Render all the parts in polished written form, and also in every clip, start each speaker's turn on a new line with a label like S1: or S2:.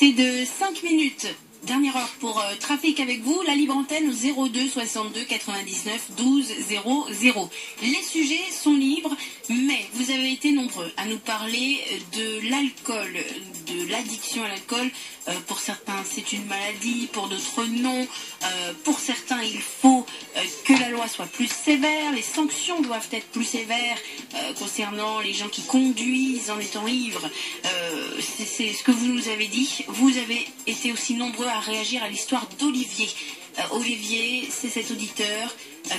S1: passé de 5 minutes. Dernière heure pour trafic avec vous, la libre antenne au 02 62 99 12 00. Les sujets sont libres, mais vous avez été nombreux à nous parler de l'alcool, de l'addiction à l'alcool. Pour certains, c'est une maladie, pour d'autres, non. Pour certains, il faut que la loi soit plus sévère, les sanctions doivent être plus sévères concernant les gens qui conduisent en étant ivres. C'est ce que vous nous avez dit. Vous avez été aussi nombreux à réagir à l'histoire d'Olivier. Olivier, c'est cet auditeur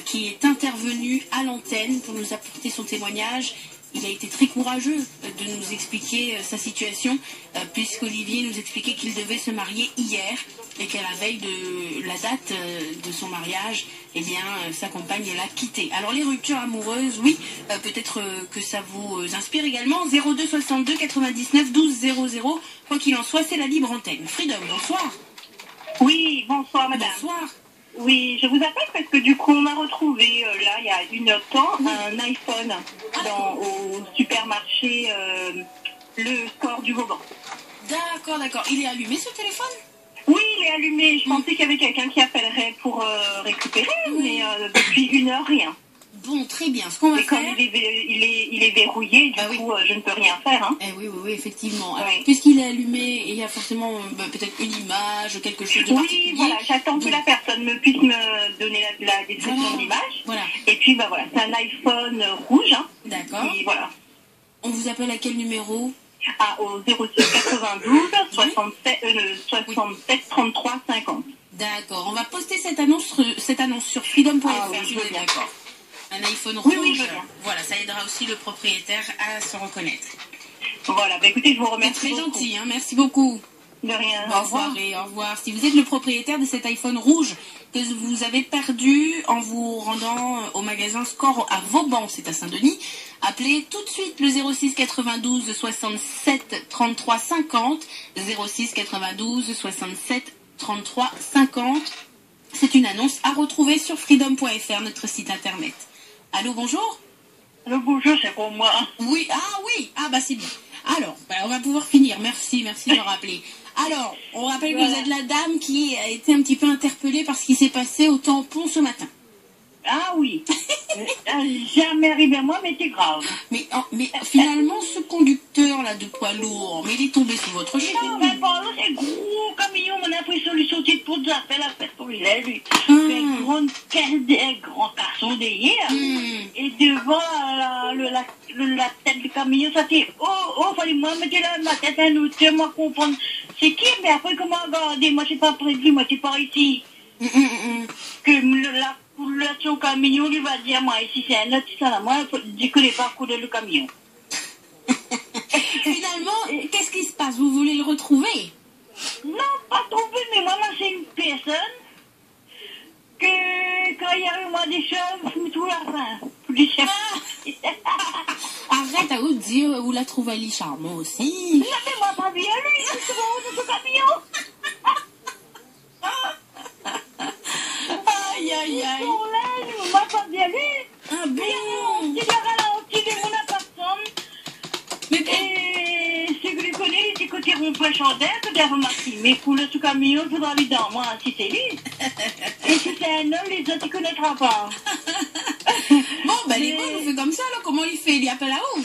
S1: qui est intervenu à l'antenne pour nous apporter son témoignage. Il a été très courageux de nous expliquer sa situation, puisqu'Olivier nous expliquait qu'il devait se marier hier et qu'à la veille de la date de son mariage, eh bien, sa compagne l'a quitté. Alors les ruptures amoureuses, oui, peut-être que ça vous inspire également. 02 62 99 12 00. Quoi qu'il en soit, c'est la libre antenne. Freedom, bonsoir.
S2: Oui, bonsoir madame.
S1: Bonsoir.
S2: Oui, je vous appelle parce que du coup on a retrouvé là il y a une heure de temps un iPhone au supermarché le Score du Vauban.
S1: D'accord. Il est allumé ce téléphone?
S2: Oui, il est allumé. Je pensais qu'il y avait quelqu'un qui appellerait pour récupérer, mais depuis une heure rien.
S1: Bon, très bien. Ce qu'on va
S2: Et comme
S1: faire...
S2: il est verrouillé, du coup je ne peux rien faire. Hein.
S1: Oui, effectivement. Alors,
S2: Oui.
S1: puisqu'il est allumé, il y a forcément peut-être une image, quelque chose de particulier.
S2: Oui, voilà, j'attends que la personne puisse me donner la description de l'image.
S1: Voilà.
S2: Et puis, voilà, c'est un iPhone rouge. Hein.
S1: D'accord.
S2: Et voilà.
S1: On vous appelle à quel numéro?
S2: Au 06 92 67 33 50.
S1: D'accord. On va poster cette annonce sur freedom.fr.
S2: Ah oui,
S1: si
S2: je
S1: vous
S2: veux
S1: êtes
S2: bien.
S1: d'accord. Un iPhone rouge.
S2: Oui, je veux bien.
S1: Voilà, ça aidera aussi le propriétaire à se reconnaître.
S2: Voilà, écoutez, je vous
S1: C'est
S2: remercie.
S1: très
S2: beaucoup.
S1: gentil, hein, merci beaucoup.
S2: De rien.
S1: Bonne soirée, au revoir. Si vous êtes le propriétaire de cet iPhone rouge que vous avez perdu en vous rendant au magasin Score à Vauban, c'est à Saint-Denis, appelez tout de suite le 06 92 67 33 50, 06 92 67 33 50. C'est une annonce à retrouver sur freedom.fr, notre site internet. Allô, bonjour?
S2: Le bonjour, c'est pour moi.
S1: Oui, c'est bien. Alors, on va pouvoir finir. Merci de rappeler. Alors, on rappelle que vous êtes la dame qui a été un petit peu interpellée par ce qui s'est passé au tampon ce matin.
S2: Ah oui. Jamais arrivé à moi, mais c'est grave.
S1: Mais finalement, ce conducteur-là de poids lourd, mais il est tombé sous votre
S2: Non,
S1: charme.
S2: mais par là, c'est gros camion, mon impression lui sortit de pour la fête pour lui. Avec grande caisse, des grands cartons derrière. Et devant la tête du camion, ça fait fallait moi mettre ma tête à nous, moi comprendre. C'est qui, mais après, comment regarder? Moi, c'est pas prévu, moi, c'est pas ici. Que la coulation camion lui va dire, moi, ici, c'est un autre, ça, là, moi, je connais pas couler le camion.
S1: Finalement, qu'est-ce qui se passe? Vous voulez le retrouver?
S2: Non, pas trouvé, mais moi, c'est une personne que, quand il y a eu, moi, des choses, je me trouve la fin.
S1: Arrête à vous dire, vous la trouvez elle charmant aussi.
S2: Non, mais moi, pas vu à lui, c'est bon, ce camion.
S1: Aïe.
S2: Bon, là, moi, pas vu à lui.
S1: Ah bon?
S2: Il a ralenti de mon personne.
S1: Mais
S2: Et si vous le connaissez, il était côté rond-point Chandelle, que j'ai remarqué. Mais pour le sous-camion, il faudra lui dans moi, si c'est lui. Et si c'est un homme, les autres, il ne connaîtra pas.
S1: Bon, les bons, on fait comme ça, là. Comment il fait? Il appelle à où?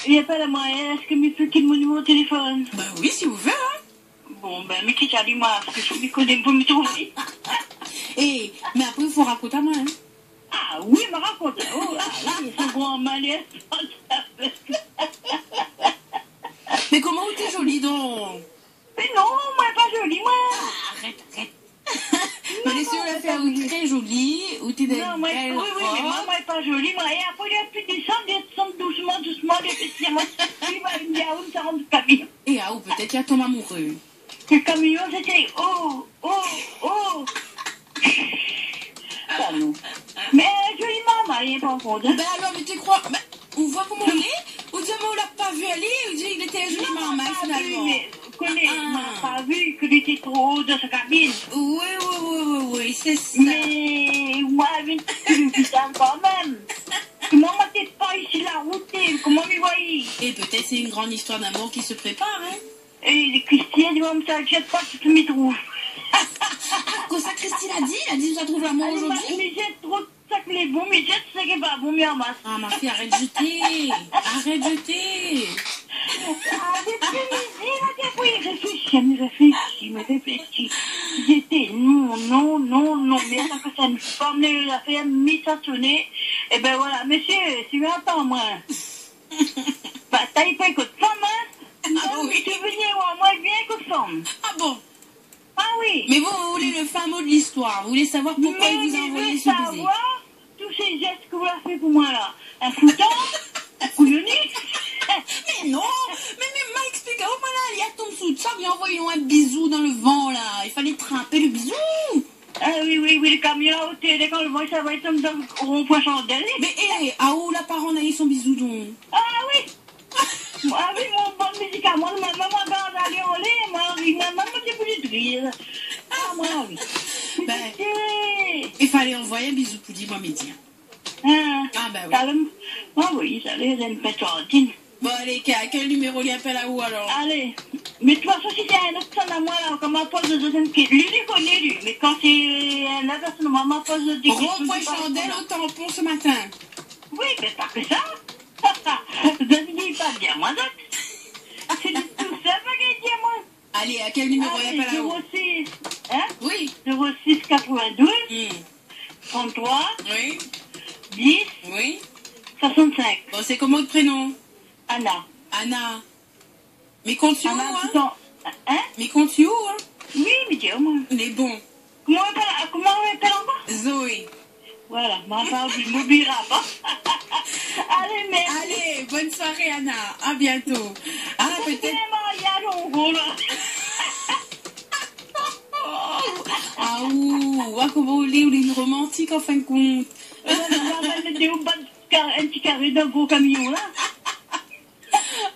S2: Il appelle à moi. Est-ce que me fait mon numéro de téléphone?
S1: Oui, si vous voulez, hein.
S2: Bon, mais qui ça dit moi? Parce que je me connais pour me trouver.
S1: Mais après, il faut raconter à moi, hein.
S2: Ah oui, me raconte. Oh, oui, c'est bon, malaise.
S1: Mais comment t'es jolie, donc?
S2: Mais non, moi, pas jolie, moi.
S1: Arrête. Mais laissez la faire ou très jolie, ou t'es
S2: Non, moi, oui, mais moi, pas jolie, moi. Et après, il a pu descendre doucement, des petits mots. Il va me dire, où ça rentre le camion.
S1: Et peut-être qu'il y a ton amoureux.
S2: Le camion, c'était oh. Pardon. Mais jolie maman, il est pas fond.
S1: Ben alors, mais tu crois... on voit comment il est? Ou dit, on l'a pas vu aller? Ou dit, il était joli maman, finalement.
S2: Mais m'a pas vu qu'il était trop haut dans sa cabine.
S1: Oui, c'est ça.
S2: Mais moi, je me dis ça quand même. Comment t'es pas ici la route? Comment m'y voyez?
S1: Et peut-être c'est une grande histoire d'amour qui se prépare, hein?
S2: Et Christy a dit, moi, ça ne jette pas, tu m'y trouves.
S1: Quand ça, Christine a dit, ça trouve l'amour aujourd'hui.
S2: Mais jette trop ça que les bons, mais jette ça qui est pas bon, mais en masse.
S1: Ah, ma fille, arrête de jeter. Arrête de jeter.
S2: Ah, depuis midi, là, réfléchis. J'étais non, mais ça que ça me forme, la fait mis ça sonner. Et ben voilà, monsieur, si vous attendez, moi. Bah, t'as pas écouté femme, hein?
S1: Ah bon, oui.
S2: Tu veux venir, moi, je viens écouter femme.
S1: Ah bon.
S2: Ah oui.
S1: Mais vous voulez le fin mot de l'histoire. Vous voulez savoir pourquoi il vous a envoyé ce baiser.
S2: Savoir tous ces gestes que vous avez fait pour moi, là. Un foutant, un couillonnier.
S1: Mais non, mais m'a expliqué, oh voilà, il y a Tom Soutsa, viens envoyer un bisou dans le vent là, il fallait tremper le bisou.
S2: Ah oui, le camion là, au télé, quand le vent, ça va être comme dans le rond-point chandelle.
S1: Mais à où la parole a eu son bisou donc?
S2: Ah oui. Ah oui, mon bon médicament, ma maman va aller en lait, ma maman dit plus de rire. Ah moi, oui.
S1: Ben, il fallait envoyer un bisou pour dire moi médecin. Ah ben oui.
S2: Ah oui, ça allait être une pétardine.
S1: Bon allez, quel numéro il appelle à où alors?
S2: Allez, mais de toute façon, si c'est un autre son à moi, là, comme ma pose de deuxième pied, lui, il connaît, lui. Mais quand c'est un autre son, ma pose de deuxième pied.
S1: Rond-point chandelle au tampon ce matin.
S2: Oui, mais pas que ça. Je ne dis pas bien, moi, donc. C'est tout ça, pas qu'elle dit, moi.
S1: Allez, à quel numéro il appelle à où?
S2: 06, hein?
S1: Oui.
S2: 06 92 33
S1: Oui.
S2: 10
S1: Oui.
S2: 65.
S1: Bon, c'est comment votre prénom?
S2: Anna.
S1: Anna. Mais compte où, hein?
S2: Hein?
S1: Mais compte où, hein?
S2: Oui, mais dis-moi.
S1: Il est bon.
S2: Comment on appelle encore?
S1: Zoé.
S2: Voilà, ma part, je ne m'oublierai pas. Allez, merci.
S1: Allez, bonne soirée, Anna. À bientôt. Ah, peut-être. Ah, ouh, comment vous voulez, une romantique en fin de compte.
S2: Un petit carré d'un gros camion, là.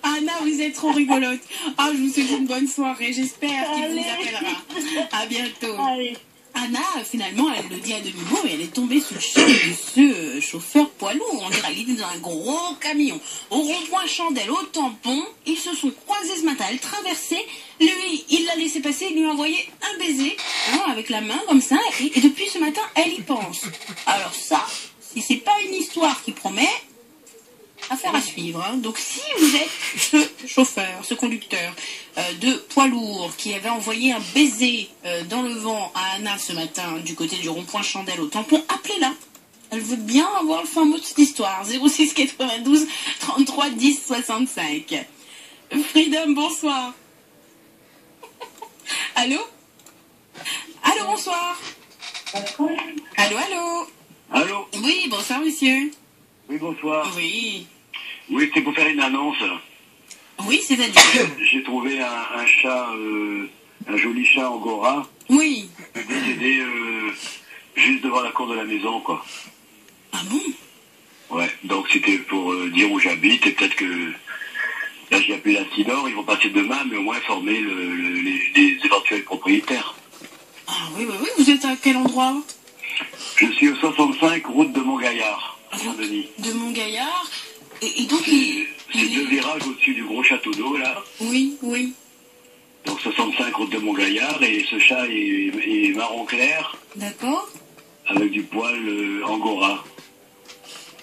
S1: Anna, vous êtes trop rigolote. Ah, je vous souhaite une bonne soirée. J'espère qu'il vous appellera. À bientôt.
S2: Allez.
S1: Anna, finalement, elle le dit à demi-mot, mais elle est tombée sous le charme de ce chauffeur poids lourd. On dirait qu'il était dans un gros camion. Au rond-point chandelle, au tampon, ils se sont croisés ce matin. Elle traversait. Lui, il l'a laissé passer, il lui a envoyé un baiser, hein, avec la main, comme ça. Et depuis ce matin, elle y pense. Alors ça, si c'est pas une histoire qui promet, affaire à suivre. Hein. Donc si vous êtes ce chauffeur, ce conducteur de poids lourd qui avait envoyé un baiser dans le vent à Anna ce matin du côté du rond-point chandelle au tampon, appelez-la. Elle veut bien avoir le fin mot de cette histoire. 06 92 33 10 65. Freedom, bonsoir. Allô? Allô, bonsoir. Allô, allô.
S3: Allô?
S1: Oui, bonsoir, monsieur.
S3: Oui, bonsoir.
S1: Oui.
S3: Oui, c'est pour faire une annonce.
S1: Oui, c'est-à-dire?
S3: J'ai trouvé un chat, un joli chat angora.
S1: Oui.
S3: Décédé juste devant la cour de la maison, quoi.
S1: Ah bon?
S3: Ouais, donc c'était pour dire où j'habite, et peut-être que là j'ai appelé la Sidor, ils vont passer demain, mais au moins informer les éventuels propriétaires.
S1: Ah oui, vous êtes à quel endroit?
S3: Je suis au 65 route de Montgaillard, à Saint-Denis.
S1: De Montgaillard. Et donc
S3: c'est deux virages au-dessus du gros château d'eau, là.
S1: Oui, oui.
S3: Donc 65 route de Montgaillard, et ce chat est marron clair.
S1: D'accord.
S3: Avec du poil angora.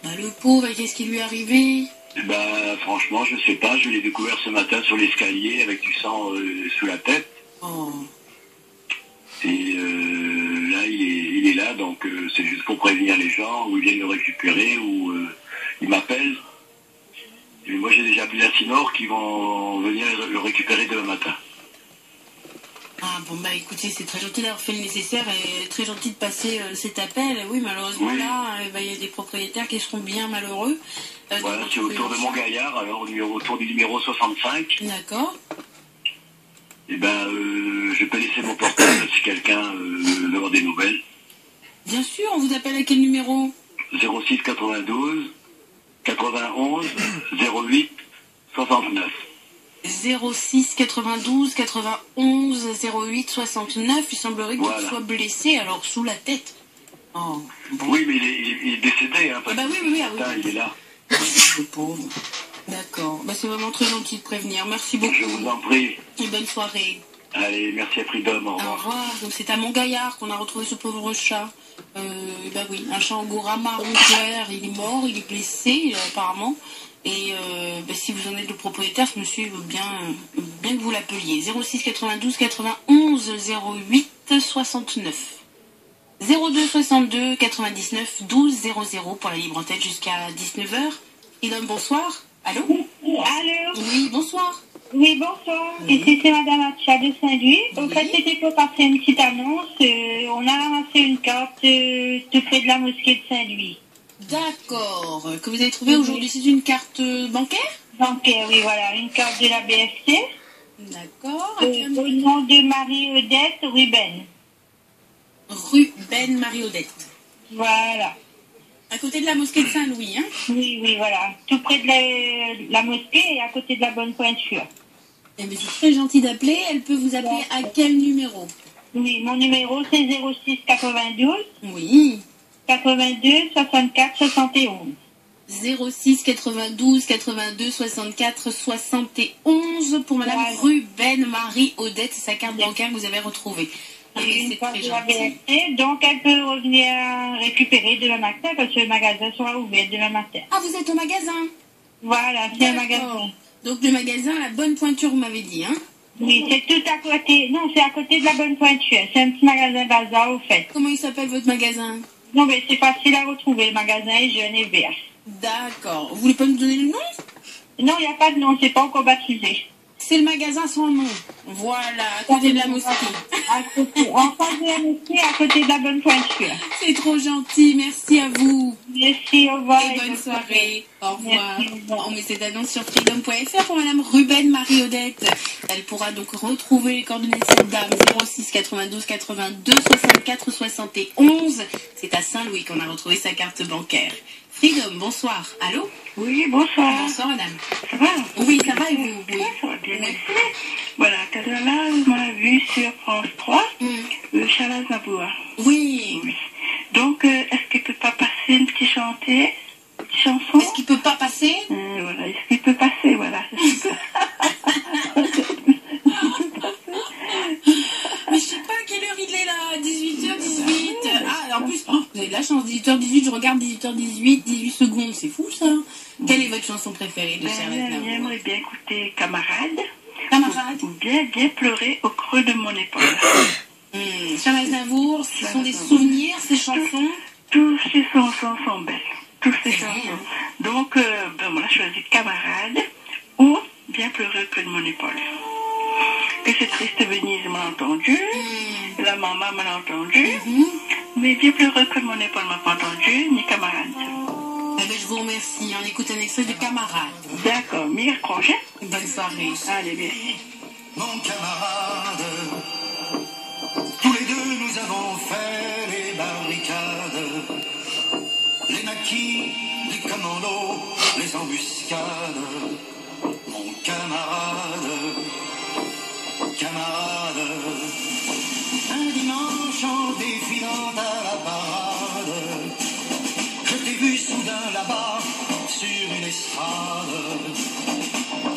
S1: Bah, le pauvre, et qu'est-ce qui lui est arrivé?
S3: Bah franchement, je sais pas, je l'ai découvert ce matin sur l'escalier avec du sang sous la tête.
S1: Oh.
S3: Et là, il est là, donc c'est juste pour prévenir les gens, ou ils viennent le récupérer, ou ils m'appellent. Et moi, j'ai déjà appelé la Sinor qui vont venir le récupérer demain matin.
S1: Ah bon, bah écoutez, c'est très gentil d'avoir fait le nécessaire et très gentil de passer cet appel. Oui, malheureusement, là, il y a des propriétaires qui seront bien malheureux.
S3: Voilà, c'est autour de Montgaillard, alors autour du numéro 65.
S1: D'accord.
S3: Et ben, je peux laisser mon portable si quelqu'un veut avoir des nouvelles.
S1: Bien sûr, on vous appelle à quel numéro?
S3: 06 92 91 08 69.
S1: 06 92 91 08 69. Il semblerait qu'il soit blessé, alors sous la tête. Oh, bon.
S3: Oui, mais il est décédé. Hein, parce
S1: oui,
S3: il est là.
S1: Le pauvre. D'accord. Bah, c'est vraiment très gentil de prévenir. Merci beaucoup.
S3: Je vous en prie.
S1: Et bonne soirée.
S3: Allez, merci à Freedom, au
S1: Au
S3: revoir.
S1: revoir. Donc c'est à Montgaillard qu'on a retrouvé ce pauvre chat. Bah oui, un chat angora marron clair. Il est mort, il est blessé apparemment. Et bah, si vous en êtes le propriétaire, monsieur veut bien que vous l'appeliez. 06 92 91 08 69. 02 62 99 12 00 pour la libre antenne jusqu'à 19h. Idom, bonsoir. Allô?
S2: Allô?
S1: Oui, bonsoir.
S2: Oui, bonsoir.
S1: Oui.
S2: Ici, c'est Madame Atcha de Saint-Louis. Au
S1: Oui.
S2: fait, c'était pour passer une petite annonce. On a ramassé une carte tout près de la mosquée de Saint-Louis.
S1: D'accord. Que vous avez trouvé aujourd'hui, c'est une carte bancaire?
S2: Bancaire, oui, voilà. Une carte de la BFC.
S1: D'accord.
S2: Au nom de Marie-Odette Ruben.
S1: Ruben Marie-Odette.
S2: Voilà.
S1: À côté de la mosquée de Saint-Louis, hein?
S2: Oui, oui, voilà. Tout près de la mosquée et à côté de la bonne pointure.
S1: Eh bien, c'est très gentil d'appeler. Elle peut vous appeler à quel numéro?
S2: Oui, mon numéro, c'est 06 92
S1: Oui.
S2: 82 64 71.
S1: 06 92 82 64 71 pour Madame
S2: Voilà.
S1: Ruben Marie-Odette. C'est sa carte bancaire que vous avez retrouvée. Eh bien,
S2: Une
S1: c'est
S2: carte
S1: très
S2: de la
S1: gentil.
S2: BFC, donc elle peut revenir récupérer demain matin parce que le magasin sera ouvert demain matin.
S1: Ah, vous êtes au magasin?
S2: Voilà, c'est un
S1: D'accord.
S2: magasin.
S1: Donc le magasin La Bonne Pointure, vous m'avez dit, hein?
S2: Oui, c'est tout à côté. Non, c'est à côté de la bonne pointure. C'est un petit magasin bazar au fait.
S1: Comment il s'appelle votre magasin?
S2: Non, mais c'est facile à retrouver. Le magasin est jeune et vert.
S1: D'accord. Vous voulez pas nous donner le nom?
S2: Non, il n'y a pas de nom, c'est pas encore baptisé.
S1: C'est le magasin sans nom. Voilà, à côté de la mosquée.
S2: À côté, en face de la mosquée, à côté de la bonne pointure.
S1: C'est trop gentil, merci à vous.
S2: Merci, au revoir.
S1: Et bonne soirée. Au revoir.
S2: Merci, au revoir.
S1: On met cette annonce sur freedom.fr pour Madame Ruben Marie-Odette. Elle pourra donc retrouver les coordonnées de cette dame. 06 92 82 64 71. C'est à Saint-Louis qu'on a retrouvé sa carte bancaire. Freedom, bonsoir. Allô?
S2: Oui, bonsoir.
S1: Bonsoir, madame.
S2: Ça va?
S1: Oui, ça va et vous? Oui.
S2: Ça va bien,
S1: Oui.
S2: merci. Voilà, tout à l'heure, on a vu sur France 3
S1: Mm.
S2: Charles Aznavour.
S1: Oui.
S2: Oui. Donc, est-ce qu'il peut pas passer une petite chanson?
S1: Est-ce qu'il peut pas passer?
S2: Voilà, est-ce qu'il peut passer, voilà.
S1: Mais je sais pas à quelle heure il est là, 18h18. Ah, en plus, vous avez de la chance, 18h18, je regarde 18h18, 18 secondes, c'est fou ça. Quelle est votre chanson préférée de Charles Aznavour?
S2: J'aimerais bien écouter Camarade.
S1: Camarade.
S2: Ou bien pleurer au creux de mon épaule.
S1: Charles Aznavour, ce sont des souvenirs, ces chansons.
S2: Tous ces chansons sont belles. Toutes ces chansons. Donc, on a choisi Camarade ou bien pleurer au creux de mon épaule. Que c'est triste Venise m'a entendu, la maman m'a entendu, mais bien pleurer au creux de mon épaule m'a pas entendu, ni Camarade.
S1: Eh ben, je vous remercie. On écoute un extrait de Camarade.
S2: D'accord, meilleur congé.
S1: Bonne soirée.
S2: Allez, merci.
S4: Mon camarade, tous les deux nous avons fait les barricades, les maquis, les commandos, les embuscades. Mon camarade, un dimanche en défilant à la parade, je t'ai vu soudain là-bas sur une estrade.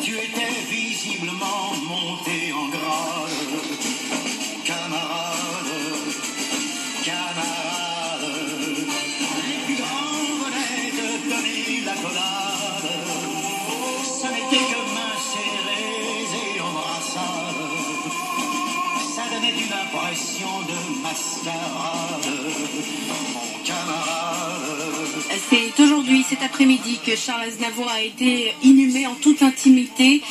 S4: Tu étais visiblement monté en grade. Camarade, les plus grands venaient te donner la collade. Ça n'était que mains serrées et embrassades. Ça donnait une impression de mascarade. Mon camarade.
S1: C'est aujourd'hui, cet après-midi, que Charles Aznavour a été inhumé en toute intimité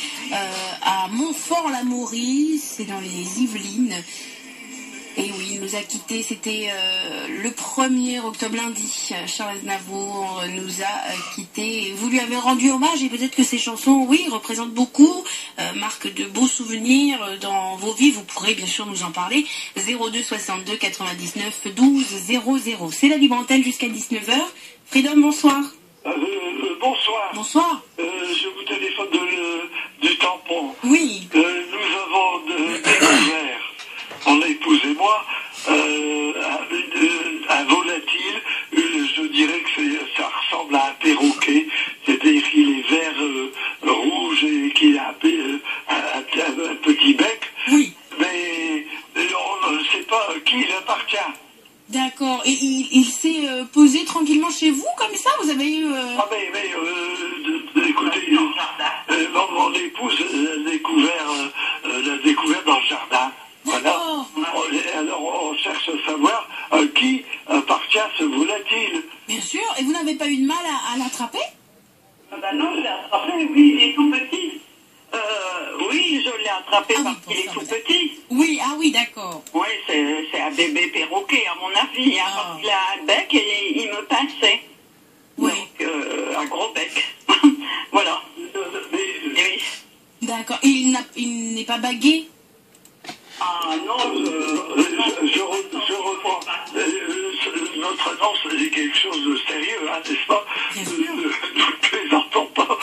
S1: à Montfort-l'Amaury, c'est dans les Yvelines. Et oui, il nous a quittés, c'était le 1er octobre lundi. Charles Aznavour nous a quittés. Vous lui avez rendu hommage et peut-être que ces chansons, oui, représentent beaucoup, marquent de beaux souvenirs dans vos vies. Vous pourrez bien sûr nous en parler. 02 62 99 12 00. C'est la libre antenne jusqu'à 19h. Freedom, bonsoir.
S3: Bonsoir.
S1: Bonsoir.
S3: Je vous téléphone du tampon.
S1: Oui.
S3: Nous avons découvert, mon épouse et moi, un volatile. Je dirais que ça ressemble à un perroquet. C'est-à-dire qu'il est vert m'appartient.
S1: D'accord. Et il s'est posé tranquillement chez vous, comme ça? Vous avez eu...
S3: Ah mais écoutez, mon épouse l'a découvert dans le jardin. Voilà. Alors on cherche à savoir à qui appartient ce volatile.
S1: Bien sûr. Et vous n'avez pas eu de mal à l'attraper?
S2: Ah bah non, je l'ai attrapé, oui, il est tout petit. Oui, je l'ai attrapé parce qu'il est tout petit.
S1: Oui, ah oui, d'accord.
S2: Oui, c'est un bébé perroquet, à mon avis, hein, parce qu'il a un bec et il me pinçait.
S1: Oui.
S2: Donc, un gros bec. Voilà. Oui.
S1: D'accord. Et il n'est pas bagué?
S3: Ah non, je reprends. Notre annonce est quelque chose de sérieux, hein, n'est-ce pas?
S1: Bien sûr.
S3: Ne plaisantons pas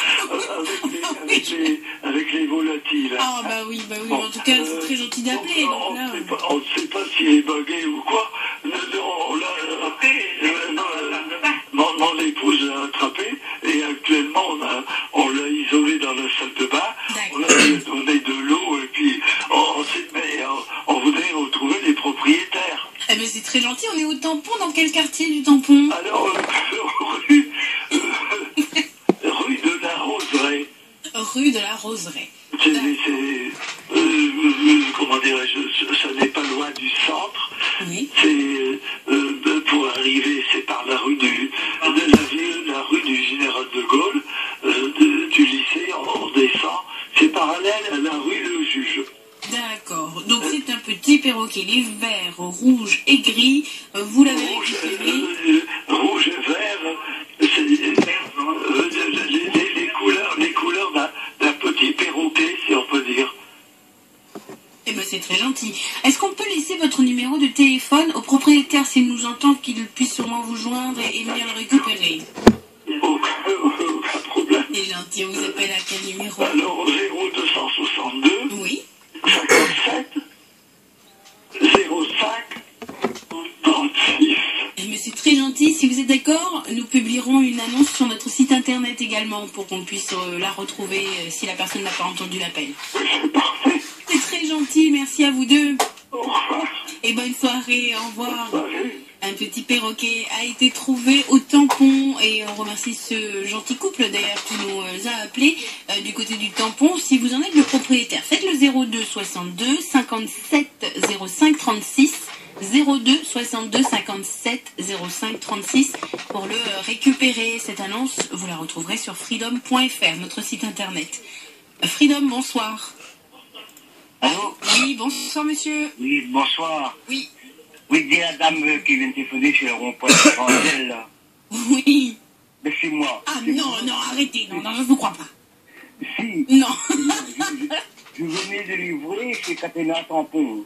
S3: avec les volatiles.
S1: Ah bah oui. En tout cas, c'est très gentil d'appeler.
S3: On ne sait pas s'il est bugué ou quoi. Mon épouse l'a attrapé et actuellement on l'a isolé dans la salle de bain. On lui a donné de l'eau et puis on voudrait retrouver les propriétaires.
S1: Eh ben c'est très gentil. On est au Tampon. Dans quel quartier du Tampon?
S3: Alors, rue de la Roseraie.
S1: Rue de la Roseraie.
S3: Comment dirais-je, ça n'est pas loin du centre.
S1: Oui.
S3: Pour arriver, c'est par la rue la rue du Général de Gaulle, du lycée, on descend. C'est parallèle à la rue Le Juge.
S1: D'accord. Donc c'est un petit perroquet. Les verts, rouge et gris. Vous l'avez récupéré.
S3: Rouge et vert, c'est les couleurs d'un petit perroquet, si on peut dire.
S1: Eh ben c'est très gentil. Est-ce qu'on peut laisser votre numéro de téléphone au propriétaire s'il nous entend, qu'il puisse sûrement vous joindre et venir le récupérer?
S3: Aucun problème.
S1: C'est gentil. On vous appelle à quel numéro?
S3: Alors 0262
S1: Oui.
S3: 57 05 36.
S1: Eh ben c'est très gentil. Si vous êtes d'accord, nous publierons une annonce sur notre site internet également pour qu'on puisse la retrouver si la personne n'a pas entendu l'appel.
S3: C'est parfait.
S1: C'est très gentil. Merci à vous deux.
S3: Au revoir.
S1: Et bonne soirée. Au revoir.
S3: Salut.
S1: Un petit perroquet a été trouvé au Tampon et on remercie ce gentil couple d'ailleurs qui nous a appelé du côté du Tampon. Si vous en êtes le propriétaire, faites le 02 62 57 05 36 02 62 57 05 36 pour le récupérer. Cette annonce, vous la retrouverez sur freedom.fr, notre site internet. Freedom, bonsoir.
S5: Allô?
S1: Oui, bonsoir monsieur.
S5: Oui, bonsoir.
S1: Oui.
S5: Oui, dis la dame qui vient de téléphoner sur le rond-point de Chandelle, là.
S1: Oui.
S5: Mais c'est moi.
S1: Ah non, arrêtez, non, je vous crois pas.
S5: Si.
S1: Non.
S5: Je venais de livrer chez Catena Tampon.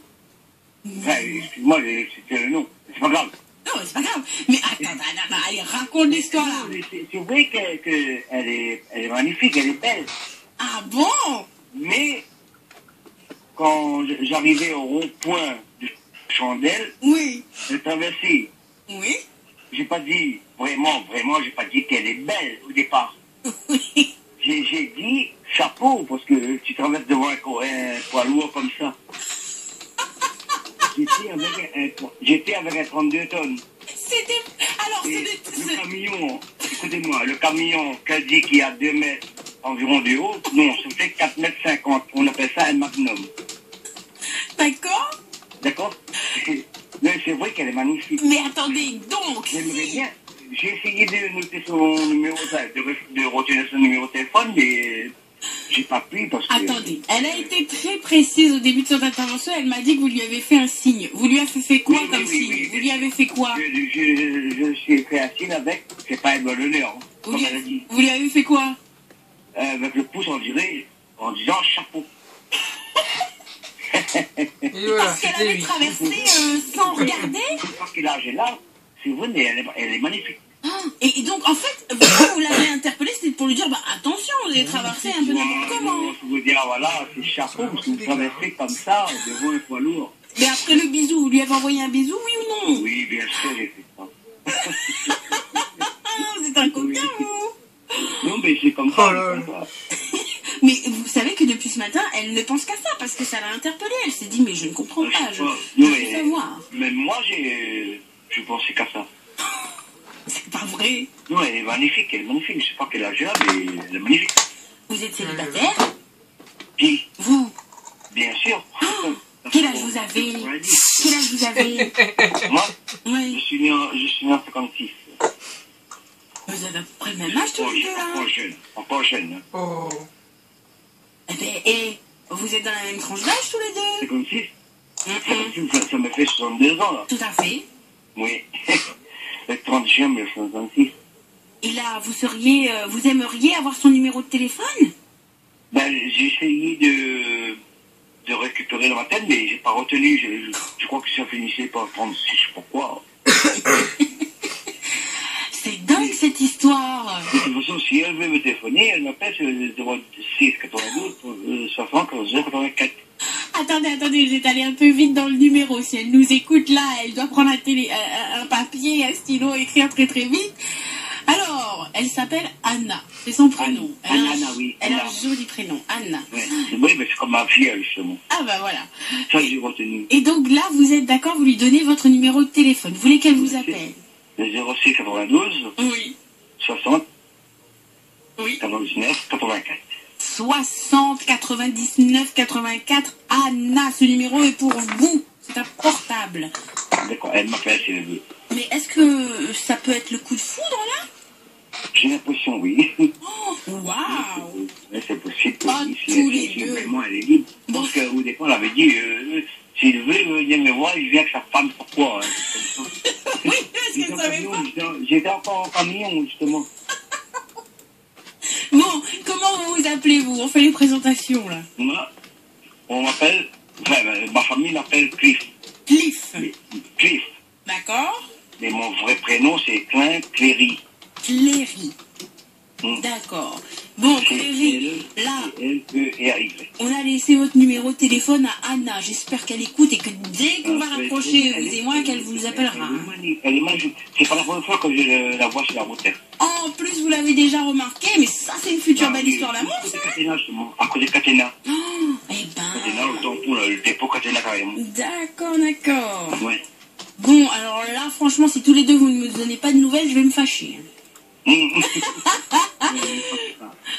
S5: Enfin, excuse-moi, c'était le nom. C'est pas grave.
S1: Non, c'est pas grave. Mais attends, allez, raconte l'histoire là.
S5: C'est vrai qu'elle est magnifique, elle est belle.
S1: Ah bon?
S5: Mais, quand j'arrivais au rond-point de Chandelle,
S1: Oui.
S5: elle traversait.
S1: Oui.
S5: J'ai pas dit, vraiment, j'ai pas dit qu'elle est belle au départ.
S1: Oui.
S5: J'ai dit chapeau, parce que tu traverses devant un poids lourd comme ça. J'étais avec un 32 tonnes.
S1: C'était... Alors,
S5: Et
S1: c'est...
S5: le camion, écoutez-moi, le camion qu'elle dit qu'il y a 2 mètres environ de haut, non, ça fait 4 mètres 50. On appelle ça un magnum.
S1: D'accord.
S5: D'accord? Mais c'est vrai qu'elle est magnifique.
S1: Mais attendez, donc...
S5: J'aimerais bien. J'ai essayé de noter son numéro, de retenir son numéro de téléphone, mais j'ai pas pu parce que...
S1: Attendez, elle a été très précise au début de son intervention. Elle m'a dit que vous lui avez fait un signe. Vous lui avez fait quoi comme signe? Vous lui avez fait quoi?
S5: Je suis fait un signe avec, c'est pas un bon honneur, hein, comme elle a dit.
S1: Vous lui avez fait quoi?
S5: Avec le pouce, on dirait, en disant chapeau.
S6: Et voilà,
S1: Parce qu'elle avait traversé sans regarder?
S5: Je sais pas quel âge elle a, c'est vrai, mais elle est magnifique.
S1: Ah, et donc, en fait, vous l'avez interpellé, c'était pour lui dire, bah attention, vous avez traversé un peu n'importe comment.
S5: Je vous dire, voilà, c'est chapeau, parce que vous traversez comme ça, devant un poids lourd.
S1: Mais après le bisou, vous lui avez envoyé un bisou, oui ou non?
S5: Oui, bien sûr, j'ai fait ça.
S1: Ah, vous êtes un coquin, vous.
S5: Non, mais c'est comme ça.
S6: Oh là là.
S1: Mais vous savez que depuis ce matin, elle ne pense qu'à ça, parce que ça l'a interpellée. Elle s'est dit, mais je ne comprends pas, je veux savoir.
S5: Mais moi, je pensais qu'à ça.
S1: C'est pas vrai.
S5: Non, elle est magnifique, Je sais pas quel âge elle a, mais elle est magnifique.
S1: Vous êtes célibataire?
S5: Qui?
S1: Vous?
S5: Bien sûr.
S1: Quel âge vous avez? Quel âge vous avez?
S5: Moi?
S1: Oui.
S5: Je suis né en 56.
S1: Vous avez à peu près le même âge tous les deux, là?
S5: Encore jeune. Hein.
S6: Oh.
S1: Eh ben, et vous êtes dans la même tranche d'âge tous les deux?
S5: 56? 56, ça me fait 62 ans, là.
S1: Tout à fait.
S5: Oui. Le 30 juin, mais 66.
S1: Et là, vous aimeriez avoir son numéro de téléphone?
S5: Ben, j'ai essayé de récupérer le matin, mais j'ai pas retenu. Je crois que ça finissait par 36, pourquoi?
S1: C'est dingue cette histoire.
S5: De toute façon, si elle veut me téléphoner, elle m'appelle sur le 06 92 60 84.
S1: Attendez, j'ai allé un peu vite dans le numéro. Si elle nous écoute là, elle doit prendre un papier, un stylo, écrire très très vite. Alors, elle s'appelle Anna, c'est son prénom.
S5: Anna, oui.
S1: Elle a un joli prénom, Anna.
S5: Ouais. Oui, mais c'est comme ma fille, justement.
S1: Ah bah voilà.
S5: Ça, j'ai retenu.
S1: Et donc là, vous êtes d'accord, vous lui donnez votre numéro de téléphone. Vous voulez qu'elle vous appelle?
S5: Le 06 92
S1: Oui.
S5: 60
S1: Oui.
S5: 99 84.
S1: 60 99 84. Anna, ce numéro est pour vous. C'est un portable.
S5: D'accord, elle m'appelle si elle veut.
S1: Mais est-ce que ça peut être le coup de foudre là?
S5: J'ai l'impression, oui.
S1: Oh, waouh!
S5: Mais c'est possible.
S1: Ah,
S5: Oui,
S1: tous les deux.
S5: Vraiment, elle est libre.
S1: Bon.
S5: Parce qu'au départ, elle avait dit, s'il veut venir me voir, il vient avec sa femme. Pourquoi? Hein,
S1: Oui, est-ce que vous savez pas?
S5: J'étais encore en camion, justement.
S1: Bon, comment vous appelez-vous? On fait les présentations là.
S5: Moi, on m'appelle, enfin, ma famille m'appelle Cliff.
S1: Cliff.
S5: Cliff.
S1: D'accord.
S5: Mais mon vrai prénom, c'est Clint Cléry.
S1: Cléry.
S5: Hmm.
S1: D'accord. Bon, Cléry, là,
S5: L-E-R-Y.
S1: on a laissé votre numéro de téléphone à Anna. J'espère qu'elle écoute et que dès qu'on va raccrocher, vous et moi, qu'elle vous appellera.
S5: Elle est magnifique. C'est pas la première fois que je la vois sur la route.
S1: En plus, vous l'avez déjà remarqué, mais ça, c'est une future belle histoire d'amour,
S5: À
S1: ça.
S5: côté de Catena, justement. À côté de Catena.
S1: Oh, eh
S5: Catena, le
S1: ben.
S5: tampon, le dépôt Catena, carrément.
S1: D'accord.
S5: Ouais.
S1: Bon, alors là, franchement, si tous les deux vous ne me donnez pas de nouvelles, je vais me fâcher.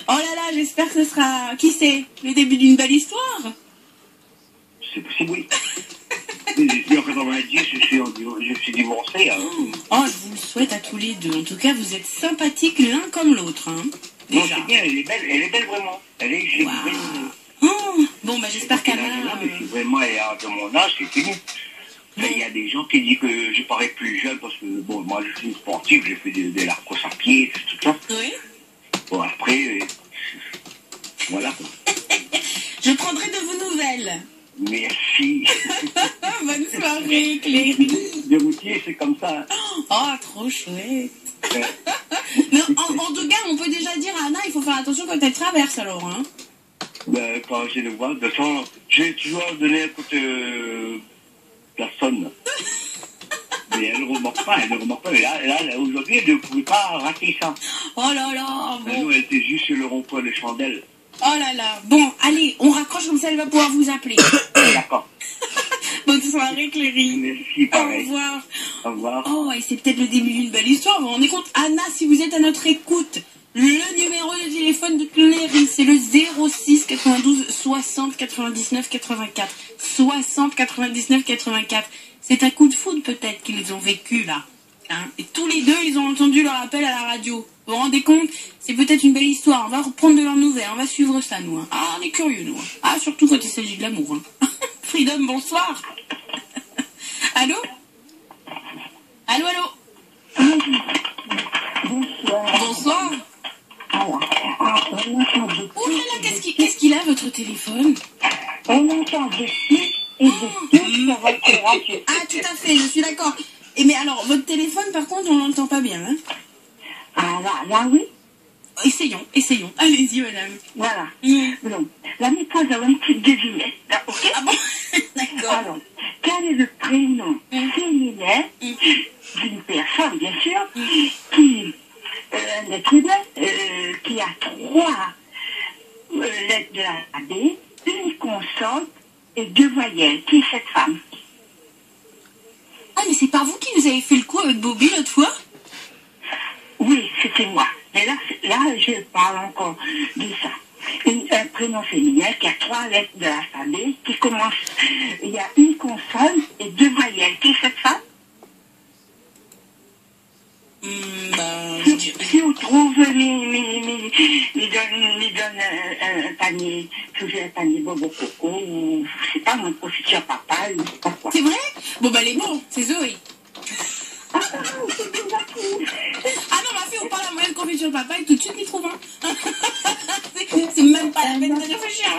S1: Oh là là, j'espère que ce sera, qui sait, le début d'une belle histoire.
S5: C'est possible, oui. Depuis en 90, je suis divorcé. Hein.
S1: Oh, je vous le souhaite à tous les deux. En tout cas, vous êtes sympathiques l'un comme l'autre. Hein,
S5: Non,
S1: déjà.
S5: c'est bien, elle est belle vraiment. Elle est
S1: Wow. Oh, bon, bah, j'espère qu'elle a...
S5: Mais si vraiment elle est de mon âge, c'est fini. Il y a des gens qui disent que je parais plus jeune parce que, bon, moi je suis sportif, j'ai fait de la course à pied, tout ça.
S1: Oui.
S5: Bon, après, voilà.
S1: Je prendrai de vos nouvelles.
S5: Merci.
S1: Bonne soirée, Cléry.
S5: Le routier, c'est comme ça.
S1: Oh, trop chouette. Non, en tout cas, on peut déjà dire à Anna, il faut faire attention quand elle traverse alors. Hein.
S5: Ben, quand je le vois, de toute façon, j'ai toujours donné un coup de personne. Mais elle ne remarque pas, Mais là, aujourd'hui, elle ne pouvait pas rater ça.
S1: Oh là là,
S5: Ben,
S1: bon.
S5: nous, elle était juste sur le rond-point de Chandelle.
S1: Oh là là. Bon, allez, on raccroche comme ça, elle va pouvoir vous appeler.
S5: D'accord.
S1: Bonne soirée, Cléry.
S5: Merci,
S1: Au
S5: pareil.
S1: revoir.
S5: Au revoir.
S1: Oh, et c'est peut-être le début d'une belle histoire. Vous vous rendez compte, Anna, si vous êtes à notre écoute, le numéro de téléphone de Cléry, c'est le 06 92 60 99 84. 60 99 84. C'est un coup de foudre peut-être qu'ils ont vécu là. Hein, et tous les deux, ils ont entendu leur appel à la radio. Vous vous rendez compte? C'est peut-être une belle histoire. On va reprendre de leurs nouvelles. On va suivre ça, nous. Hein. Ah, on est curieux, nous. Hein. Ah, surtout quand il s'agit de l'amour. Hein. Freedom, bonsoir. Allô? Allô, allô? Bonsoir.
S2: Alors, on entend des
S1: Oh là là, qu'est-ce qu'il a, votre téléphone?
S2: on entend des pieds et des pieds sur votre radio.
S1: Ah, tout à fait, je suis d'accord. Et mais alors, votre téléphone, par contre, on l'entend pas bien. Hein.
S2: Ah là, oui.
S1: Essayons. Allez-y, madame.
S2: Voilà.
S1: Mm.
S2: Donc, la méthode a une petite devinette. Là, ok?
S1: Ah bon? D'accord.
S2: Alors, quel est le prénom féminin
S1: Mm.
S2: d'une personne, bien sûr, qui, un être humain, qui a 3 lettres l'alphabet, une consonne et 2 voyelles. Qui est cette femme?
S1: Ah, mais c'est pas vous qui nous avez fait le coup avec Bobby l'autre fois?
S2: Oui, c'était moi. Mais là, je parle encore de ça. Un prénom féminin qui a 3 lettres de l'alphabet, qui commence, il y a une consonne et 2 voyelles. Qui est cette femme? Si on trouve, me donne un panier, toujours un panier bobo coco, ou je sais pas, mon confiture papa, ou je sais pas quoi.
S1: C'est vrai? Bon, bah, elle est bon, c'est Zoé. Ah non, ma fille, on parle à moyen de confiture papa et tout de suite, il trouve un. C'est même pas la peine de réfléchir.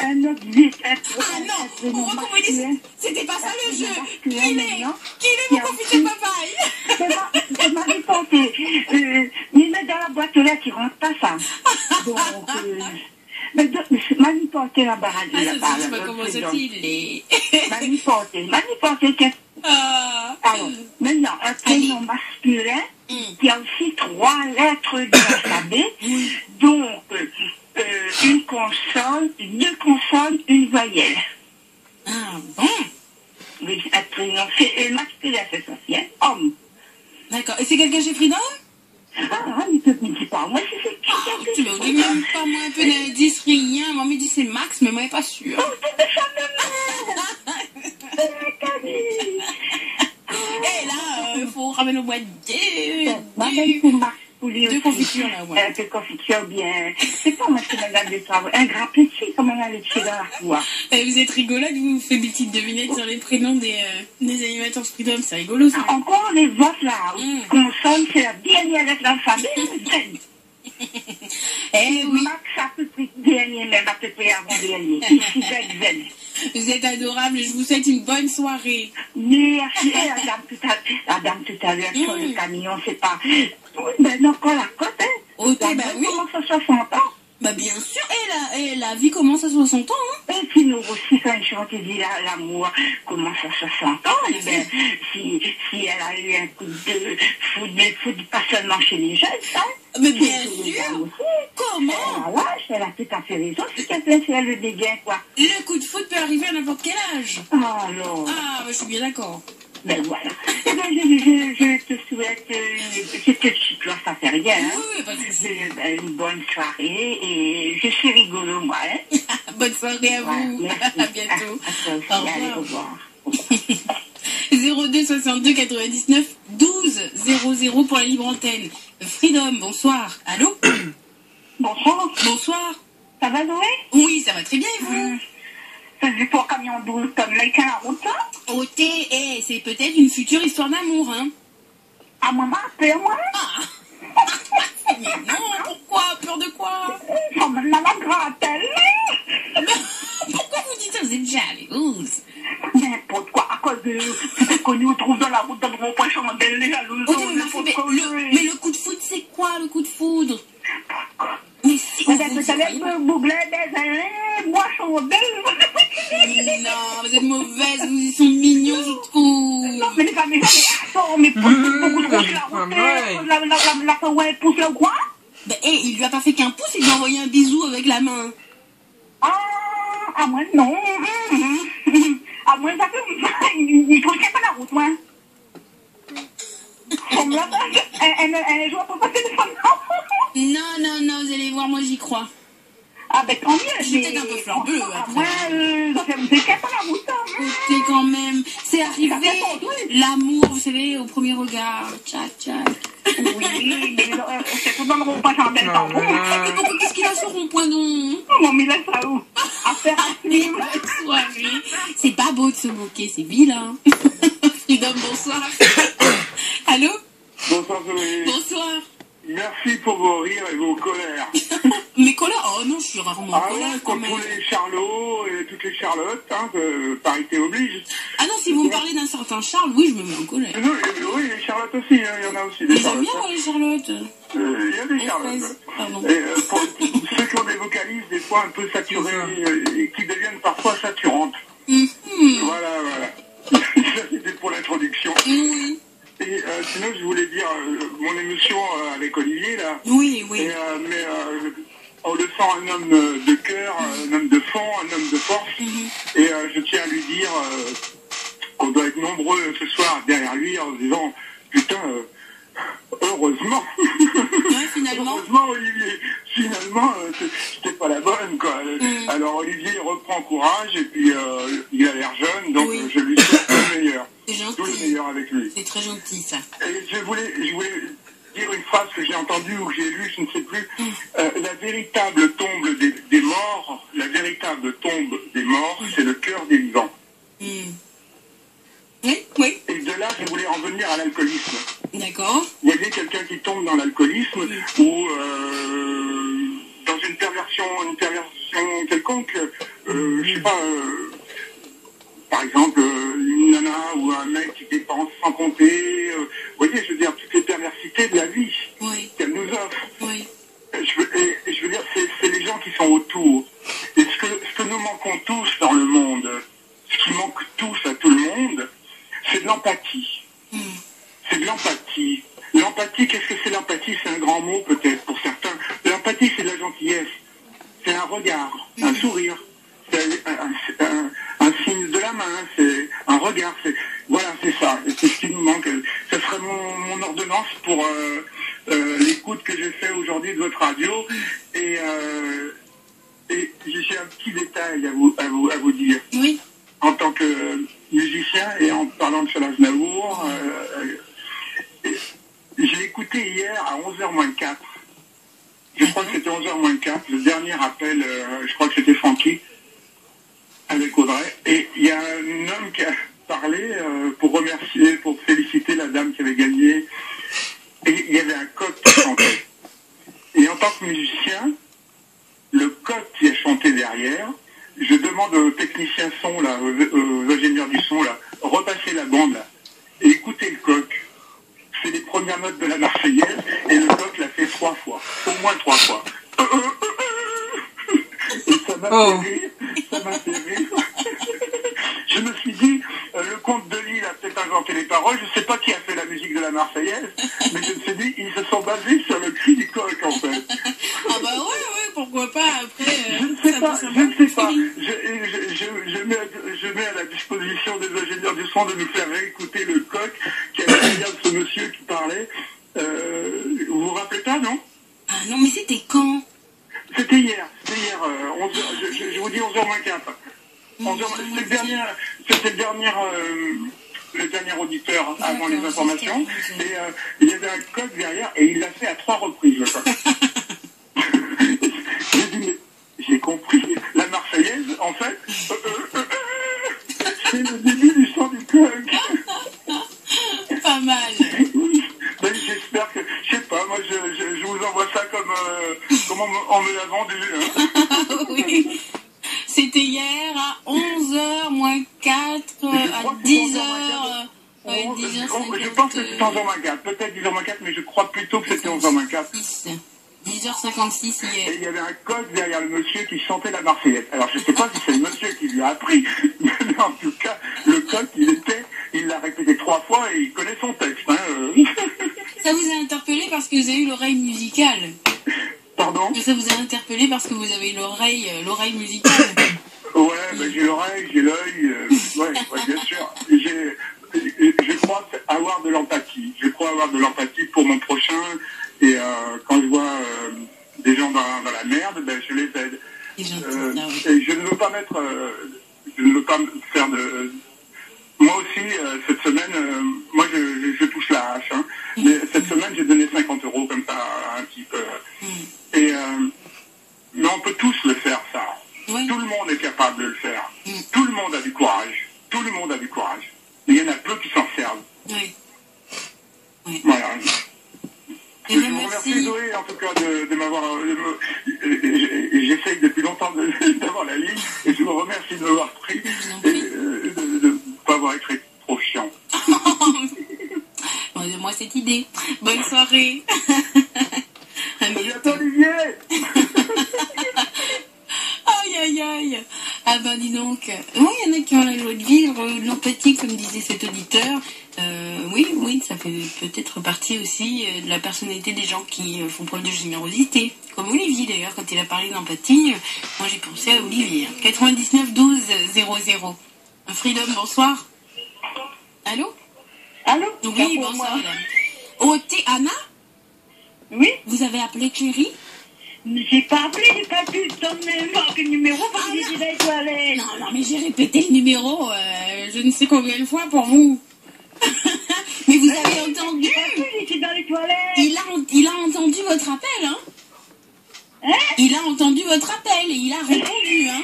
S2: Un autre vite.
S1: Ah non, on voit qu'on vous dit, c'était pas ça le jeu. Qui est mon confiture papa?
S2: C'est ma réponse. Mais mettre dans la boîte là qui rentre pas ça. Donc, maniporter la barrage de la barre.
S1: Je sais pas comment ça-t-il est.
S2: Maniporter. Alors, maintenant, un prénom masculin qui a aussi 3 lettres de l'alphabet. Donc, une consonne, 2 consonnes, une voyelle.
S1: Ah bon?
S2: Oui, un prénom masculin, c'est ça, c'est un homme.
S1: D'accord. Et c'est quelqu'un chez Freedom?
S2: Ah, il te dit pas. Moi, c'est
S1: tu me dis même pas, moi, un peu d'indice, rien. Moi, me dit c'est Max, mais moi, elle est pas sûre. Et là, il faut ramener au bois deux confitures, là, ouais.
S2: Deux confitures bien. C'est pas moi qui regarde les travaux. Un grand petit, comme on a le pied dans la cour.
S1: Vous êtes rigolote, vous faites des petites devinettes sur les prénoms des animateurs Freedom, c'est rigolo, ça.
S2: Encore les votes, là. Consonne, c'est la dernière lettre de l'alphabet.
S1: Eh oui.
S2: Max, à peu près dernier, même à peu près avant-dernier. Ici, Z.
S1: Vous êtes adorable, je vous souhaite une bonne soirée.
S2: Merci. La dame tout à l'heure sur le camion, c'est pas... Ben non, quand la côte, hein.
S1: Oh,
S2: la
S1: bah oui.
S2: commence à 60 ans.
S1: Bah bien sûr, et la vie commence à 60 ans, hein.
S2: Et puis nous aussi, quand je chante, dit l'amour commence à 60 ans. Et ben, si elle a eu un coup de foudre, pas seulement chez les jeunes, hein.
S1: Mais bien sûr. Comment?
S2: Elle a tout à fait raison, c'est quelqu'un qui a le dégain, quoi.
S1: Le coup de foudre peut arriver à n'importe quel âge.
S2: Ah non.
S1: Ah, bah, je suis bien d'accord.
S2: Ben voilà. Eh ben, je te souhaite, je te chute, ça fait rien. Hein.
S1: Oui, pas de souci.
S2: Une bonne soirée et je suis rigolo, moi. Hein.
S1: Bonne soirée à vous.
S2: Merci.
S1: À bientôt.
S2: Au revoir.
S1: 02 62 99 12 00 pour la libre antenne. Freedom, bonsoir. Allô?
S2: Bonsoir.
S1: Bonsoir.
S2: Ça va, Zoé?
S1: Oui, ça va très bien, et vous?
S2: C'est pour camion 12 tonnes, là, il tient la route, ça?
S1: C'est peut-être une future histoire d'amour, hein?
S2: Ah, maman, peur, moi?
S1: Ah. Mais non, pourquoi? Peur de quoi?
S2: Oh, maman, gratte-elle.
S1: Pourquoi vous dites ça? Vous êtes jalouse.
S2: N'importe quoi, à cause de ce que nous trouve dans la route de gros poisson, belle, les jalouses.
S1: Mais le coup de foudre, c'est quoi, le coup de foudre? Mais si
S2: vous allez me bougler des boissons belles.
S1: Non, vous êtes mauvaise, ils sont mignons, je trouve.
S2: Non, mais les amis, attends, mais beaucoup de couches la route, pousse le quoi?
S1: Ben, il lui a pas fait qu'un pouce, il lui a envoyé un bisou avec la main.
S2: Ah, moi, non. Ah, moi, ça peut, il faut pas la route, moi. Un jour, pour pas téléphone.
S1: Non, vous allez voir, moi j'y crois.
S2: Ah, ben tant mieux.
S1: Je suis peut-être un peu fleur bleue après.
S2: Moi, c'est pas la route.
S1: Ok, quand même. C'est arrivé. L'amour, vous savez, au premier regard. Tchac.
S2: Oui, mais c'est tout dans le rond-point, j'en belle temps.
S1: Mais pourquoi, qu'est-ce qu'il a sur rond-point, non?
S2: Non, mais laisse ça où? Affaire à suivre.
S1: Soirée. C'est pas beau de se moquer, c'est vilain. Freedom, bonsoir. Allô?
S3: Bonsoir, Zoé.
S1: Bonsoir.
S3: Merci pour vos rires et vos colères.
S1: Mes colères? Oh non, je suis rarement en colère quand même.
S3: Contre les Charlots et toutes les Charlottes, hein, parité oblige.
S1: Ah non, si vous me parlez d'un certain Charles, oui, je me mets en colère.
S3: Non, oui, les Charlottes aussi, hein, il y en a aussi. Des
S1: J'aime bien, moi, les Charlottes.
S3: Il y a des Charlottes.
S1: Pardon.
S3: Et, pour ceux qui ont des vocalises, des fois un peu saturées, et qui deviennent parfois saturantes. Voilà. C'était pour l'introduction.
S1: Oui.
S3: Et sinon, je voulais dire, mon émission avec Olivier, là.
S1: Oui.
S3: Et, mais
S6: on le sent un homme de cœur, un homme de fond, un homme de force. Et je tiens à lui dire qu'on doit être nombreux ce soir derrière lui en se disant putain, heureusement.
S1: Ouais, finalement.
S6: Heureusement, Olivier. Finalement, c'était pas la bonne, quoi. Alors Olivier reprend courage et puis il a l'air jeune, donc je lui souhaite tout le meilleur.
S1: C'est gentil.
S6: Tout le meilleur avec lui.
S1: C'est très gentil, ça.
S6: Et je voulais dire une phrase que j'ai entendue ou que j'ai lue, je ne sais plus. La véritable tombe des morts, c'est le cœur des vivants.
S1: Oui, oui.
S6: Et de là, je voulais en venir à l'alcoolisme.
S1: D'accord.
S6: Vous voyez quelqu'un qui tombe dans l'alcoolisme ou dans une perversion quelconque, je sais pas, par exemple, une nana ou un mec qui dépense sans compter, vous voyez, je veux dire, toutes les perversités de la vie qu'elle nous offre.
S1: Oui.
S6: Je veux dire, c'est les gens qui sont autour. Et ce que nous manquons tous dans le monde, ce qui manque tous à tout le monde, c'est de l'empathie. C'est de l'empathie. L'empathie, qu'est-ce que c'est l'empathie? C'est un grand mot peut-être pour certains. L'empathie, c'est de la gentillesse. C'est un regard, un sourire. C'est un signe de la main, c'est un regard. Voilà, c'est ça. C'est ce qui nous manque. Ce serait mon ordonnance pour l'écoute que j'ai fait aujourd'hui de votre radio. Et j'ai un petit détail à vous dire.
S1: Oui.
S6: En tant que musicien et en parlant de Charles Aznavour, j'ai écouté hier à 11h moins 4. Je crois que c'était 11h moins 4, le dernier appel, je crois que c'était Francky, avec Audrey. Et il y a un homme qui a parlé pour féliciter la dame qui avait gagné. Et il y avait un coq qui chantait. Et en tant que musicien, le coq qui a chanté derrière, je demande aux techniciens son, là, aux ingénieurs du son, là, repasser la bande, là, et écoutez le coq. C'est les premières notes de la Marseillaise, et le coq l'a fait 3 fois, au moins 3 fois. Et ça m'a fait rire, Je me suis dit, le comte de Lille a peut-être inventé les paroles, je ne sais pas qui a fait la musique de la Marseillaise, mais je me suis dit, ils se sont basés sur le cri du coq, en fait.
S1: Ah bah ouais, pourquoi pas, après...
S6: Je ne sais pas. Je mets à la disposition des ingénieurs du son de nous faire réécouter le coq qui a derrière ce monsieur qui parlait. Vous vous rappelez pas, non?
S1: Ah non, mais c'était quand?
S6: C'était hier, 11h, je vous dis 11h moins 4. C'était le dernier auditeur avant les informations. Et il y avait un coq derrière et il l'a fait à 3 reprises, le coq. J'ai dit, mais j'ai compris. La Marseillaise, en fait, c'est le début du chant du coq.
S1: Pas mal.
S6: Ben, j'espère que, je sais pas, moi je vous envoie ça comme on me l'a vendu. Hein.
S1: Oui. C'était hier à 11h moins 4, à 10h.
S6: Je pense que c'était 11h moins 4, peut-être 10h moins 4, mais je crois plutôt que c'était 11h moins 4.
S1: 10h56 hier.
S6: Et il y avait un coq derrière le monsieur qui chantait la Marseillaise. Alors je ne sais pas si c'est le monsieur qui lui a appris, mais en tout cas, le coq, il l'a répété 3 fois et il connaît son texte. Hein.
S1: Ça vous a interpellé parce que vous avez eu l'oreille musicale.
S6: Pardon?
S1: Ça vous a interpellé parce que vous avez l'oreille musicale.
S6: Ouais, ben j'ai l'oreille, j'ai l'œil, ouais, bien sûr. Je crois avoir de l'empathie. Je crois avoir de l'empathie pour mon prochain. Et quand je vois des gens dans la merde, ben je les aide. Et je ne veux pas faire de... Moi aussi, cette semaine, moi je touche la hache. Hein. Mais cette semaine, j'ai donné 50 € comme ça à un type. Et mais on peut tous le faire, ça. Oui. Tout le monde est capable de le faire. Tout le monde a du courage. Tout le monde a du courage. Mais il y en a peu qui s'en servent. Oui. Voilà. Je vous remercie, Zoé, en tout cas, de m'avoir... J'essaye depuis longtemps d'avoir la ligne, et je vous remercie de m'avoir pris et de ne pas avoir été trop chiant.
S1: Moi, cette idée. Bonne soirée.
S6: À bientôt, Olivier.
S1: Aïe, aïe, aïe. Ah ben, dis donc. Moi, il y en a qui ont la joie de vivre, l'empathie, comme disait cet auditeur. oui, ça fait peut-être partie aussi de la personnalité des gens qui font preuve de générosité. Comme Olivier d'ailleurs, quand il a parlé d'empathie, moi j'ai pensé à Olivier. 99 12 00. Freedom, bonsoir. Allô?
S2: Allô?
S1: Oui, bonsoir madame. Oh, t'es Anna?
S2: Oui?
S1: Vous avez appelé Cléry?
S2: J'ai pas appelé, j'ai pas pu donner le numéro parce que j'étais dans les toilettes.
S1: Non, mais j'ai répété le numéro je ne sais combien de fois pour vous. Mais vous avez entendu?
S2: J'étais dans les toilettes.
S1: Il a entendu votre appel, hein?
S2: Hein?
S1: Il a entendu votre appel et il a répondu, hein?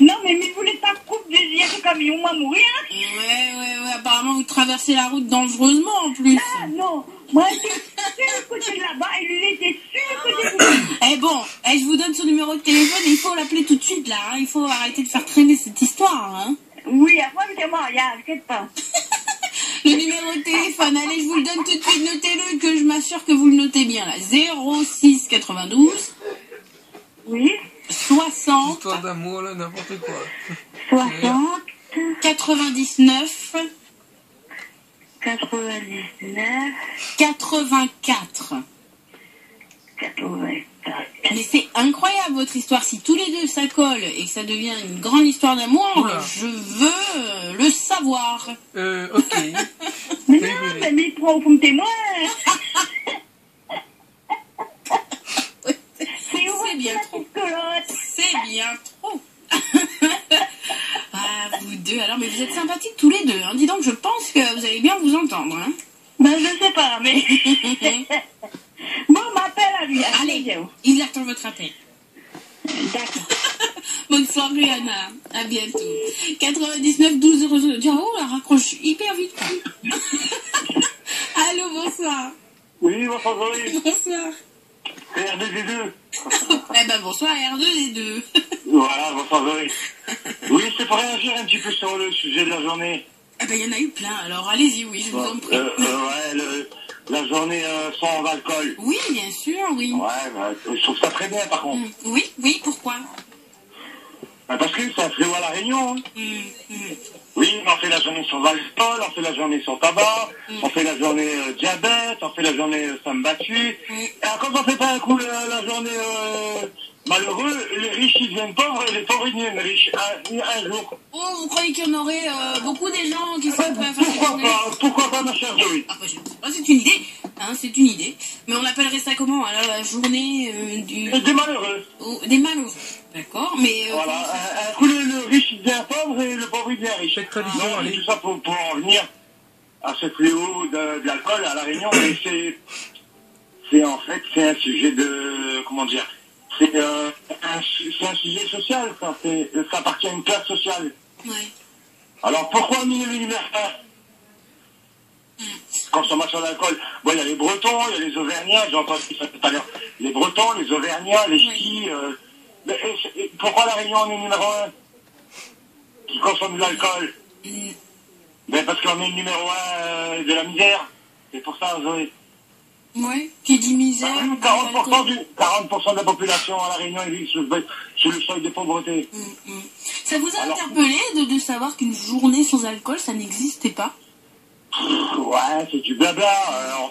S2: Non, mais vous voulez pas couper des yeux, ce camion va mourir?
S1: Ouais, apparemment vous traversez la route dangereusement en plus.
S2: Ah non, moi j'étais sur le côté de là-bas et lui il était sur le côté de là.
S1: Eh bon, je vous donne son numéro de téléphone et il faut l'appeler tout de suite là, hein. Il faut arrêter de faire traîner cette histoire, hein.
S2: Oui, après c'est moi, t'inquiète pas.
S1: Le numéro de téléphone, allez, je vous le donne tout de suite, notez-le, que je m'assure que vous le notez bien là. 06 92
S2: Oui.
S1: 60
S7: Histoire d'amour, là, n'importe quoi.
S2: 60
S1: 99
S2: 99
S1: 84.
S2: 84.
S1: Mais c'est incroyable votre histoire. Si tous les deux ça colle et que ça devient une grande histoire d'amour,
S7: Oula.
S1: je veux le savoir.
S7: Ok.
S2: Mais non, mais il prend au fond de témoin.
S1: C'est bien trop. C'est bien trop. Ah, vous deux. Alors, mais vous êtes sympathiques tous les deux. Hein. Dis donc, je pense que vous allez bien vous entendre. Hein.
S2: Ben je sais pas, mais... Bon, m'appelle à lui.
S1: Allez, il attend votre appel.
S2: D'accord.
S1: Bonne soirée, Anna. À bientôt. 99 12 00. Tiens, oh, la raccroche hyper vite. Allô, bonsoir.
S5: Oui, bonsoir Zoé.
S1: Bonsoir.
S5: C'est R2D2.
S1: Eh ben, bonsoir, R2D2.
S5: Voilà, bonsoir Zoé. Oui, c'est pour réagir un petit peu sur le sujet de la journée.
S1: Eh ben, il y en a eu plein. Alors, allez-y, oui, je vous en prie.
S5: La journée sans alcool.
S1: Oui, bien sûr, oui.
S5: Ouais, bah, je trouve ça très bien par contre.
S1: Oui, pourquoi?
S5: Bah, parce que ça se voit à la Réunion. Hein. Oui, on fait la journée sans alcool, on fait la journée sans tabac, on fait la journée diabète, on fait la journée femme battue. Et alors, quand on fait pas un coup la journée malheureux, les riches ils deviennent pauvres et les pauvres ils deviennent riches un jour.
S1: Oh, vous croyez qu'il y en aurait beaucoup des gens qui seraient prêts à faire cette journée?
S5: Pourquoi pas, ma chère Zoé?
S1: Ah, bah, je sais pas, c'est une idée. Hein, c'est une idée. Mais on appellerait ça comment? Alors, la journée
S5: Des malheureux.
S1: des malheureux. D'accord, mais...
S5: Voilà, un coup le riche il devient pauvre et le pauvre il devient riche.
S7: Cette tradition,
S5: Non,
S7: allez.
S5: tout ça pour en venir à ce fléau de l'alcool à la Réunion, mais c'est en fait, c'est un sujet de, comment dire, c'est un sujet social, ça appartient à une classe sociale.
S1: Ouais.
S5: Alors pourquoi le numéro 1 consommation d'alcool? Bon, il y a les Bretons, il y a les Auvergnats, j'ai entendu ça tout à l'heure. Les Bretons, les Auvergnats, les Ch'tis, pourquoi la Réunion en est numéro 1 qui consomme de l'alcool? Ben parce qu'on est le numéro 1 de la misère. C'est pour ça, Zoé.
S1: Ouais, qui dit misère...
S5: 40% de la population à la Réunion ils vivent sous le seuil de pauvreté.
S1: Ça vous a interpellé de savoir qu'une journée sans alcool, ça n'existait pas?
S5: Ouais, c'est du blabla.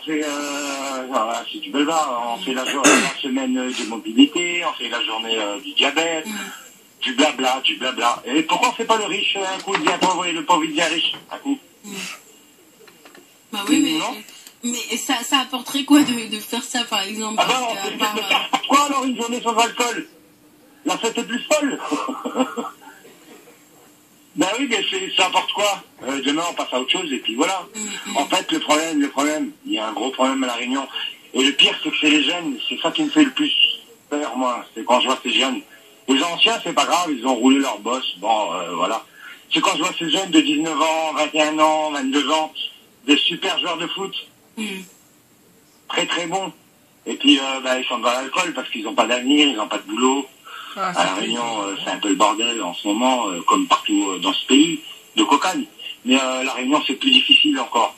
S5: C'est du blabla. On fait la semaine de mobilité, on fait la journée du diabète. Du blabla, du blabla. Et pourquoi on fait pas le riche un coup il devient pauvre et le pauvre il devient riche un coup?
S1: Bah oui, mais...
S5: Non.
S1: Mais ça apporterait quoi de faire ça, par exemple?
S5: Ah ben, pourquoi alors une journée sans alcool? La fête est plus folle. Ben oui, mais ça apporte quoi? Demain on passe à autre chose et puis voilà. En fait, le problème, il y a un gros problème à la Réunion. Et le pire, c'est que c'est les jeunes, c'est ça qui me fait le plus peur, moi. C'est quand je vois ces jeunes. Les anciens, c'est pas grave, ils ont roulé leur boss, bon, voilà. C'est quand je vois ces jeunes de 19 ans, 21 ans, 22 ans, des super joueurs de foot. Très très bons. Et puis, ils sont dans l'alcool parce qu'ils n'ont pas d'avenir, ils n'ont pas de boulot. À la Réunion, c'est un peu le bordel en ce moment, comme partout dans ce pays, de cocagne. Mais la Réunion, c'est plus difficile encore.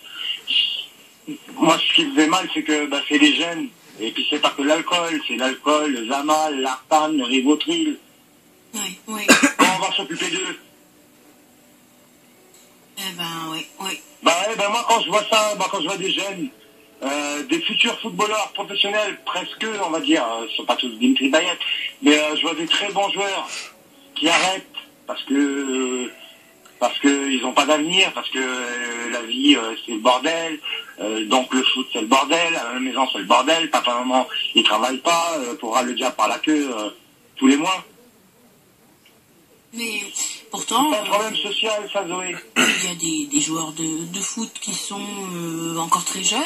S5: Moi, ce qui me fait mal, c'est que c'est les jeunes. Et puis, c'est pas que l'alcool, c'est l'alcool, le Zamal, l'Arpan, le Rivotril.
S1: Oui.
S5: Quand on va s'occuper d'eux?
S1: Eh ben, oui, oui.
S5: Bah ouais, ben moi quand je vois ça, quand je vois des jeunes, des futurs footballeurs professionnels, presque, on va dire, ce sont pas tous Dimitri Payet, mais je vois des très bons joueurs qui arrêtent parce que ils n'ont pas d'avenir, parce que la vie c'est le bordel, donc le foot c'est le bordel, à la maison c'est le bordel, papa maman ils travaillent pas, pour le diable par la queue tous les mois.
S1: Mais pourtant,
S5: C'est pas un problème social, ça, Zoé.
S1: il y a des joueurs de foot qui sont encore très jeunes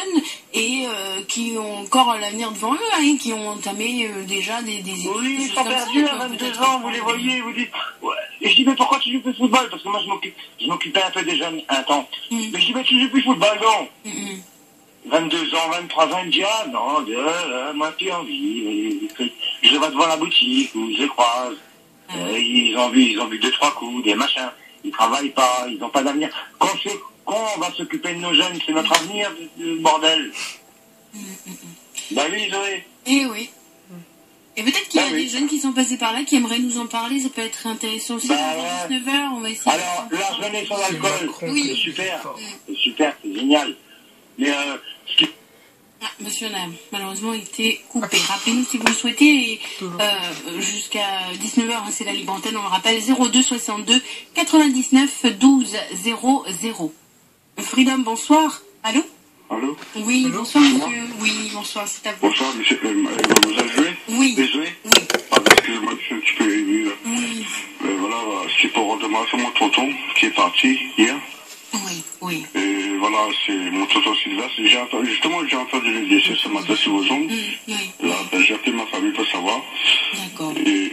S1: et qui ont encore l'avenir devant eux, hein, qui ont entamé déjà des études.
S5: Oui, ils sont perdus à 22 ans, vous les voyez, vous dites... Ouais. Et je dis, mais pourquoi tu joues plus au football? Parce que moi, je m'occupais un peu des jeunes un temps. Mais je dis, mais tu joues plus au football, non? 22 ans, 23 ans, il me dit, ah non, moi, j'ai envie. Je vais devant la boutique, ou je les croise. Ils ont vu 2-3 coups, des machins. Ils travaillent pas, ils n'ont pas d'avenir. Quand on va s'occuper de nos jeunes, c'est notre avenir, bordel. Bah oui, Zoé.
S1: Eh oui. Et peut-être qu'il y a des jeunes qui sont passés par là qui aimeraient nous en parler, ça peut être intéressant aussi. À 19h, on va essayer.
S5: Alors, la jeunesse sans alcool,
S1: oui.
S5: C'est super, c'est génial. Mais ce qui...
S1: Monsieur a malheureusement été coupé. Rappelez-nous si vous le souhaitez. Jusqu'à 19h, hein, c'est la libre antenne, on le rappelle, 02 62 99 12 00. Freedom, bonsoir. Allô?
S6: Allô?
S1: Oui,
S6: allô,
S1: bonsoir monsieur. Oui, bonsoir, c'est à vous.
S6: Bonsoir, monsieur. Vous avez joué?
S1: Oui.
S6: Désolé?
S1: Oui.
S6: Parce que moi, je suis un petit peu ému, là.
S1: Oui.
S6: Voilà, c'est pour redemander mon tonton qui est parti hier.
S1: Oui, oui.
S6: Et voilà, c'est mon tonton Sylvestre. J'ai entendu le décès ce matin sur vos ondes.
S1: Oui.
S6: Là, j'ai appelé ma famille pour savoir.
S1: D'accord.
S6: Et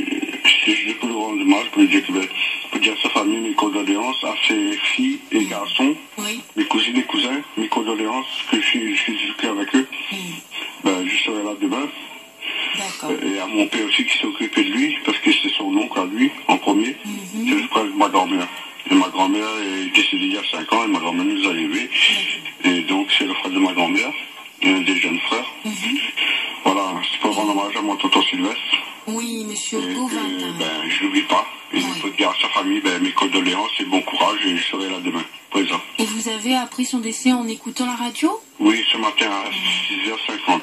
S6: c'est juste pour lui rendre hommage, pour dire à sa famille mes condoléances, à ses filles et garçons, mes cousines et cousins, mes condoléances, que je suis avec eux. Ben, je serai là demain. Et à mon père aussi qui s'est occupé de lui, parce que c'est son oncle à lui, en premier. C'est le frère de ma grand-mère. Et ma grand-mère est décédée il y a 5 ans et ma grand-mère nous a élevés. Et donc c'est le frère de ma grand-mère, un des jeunes frères. Voilà, c'est pour rendre hommage à mon tonton Sylvestre.
S1: Oui, monsieur Gauvin.
S6: Ben, je l'oublie pas. Et il faut dire à sa famille mes condoléances et bon courage et je serai là demain, présent.
S1: Et vous avez appris son décès en écoutant la radio?
S6: Oui, ce matin à 6h50.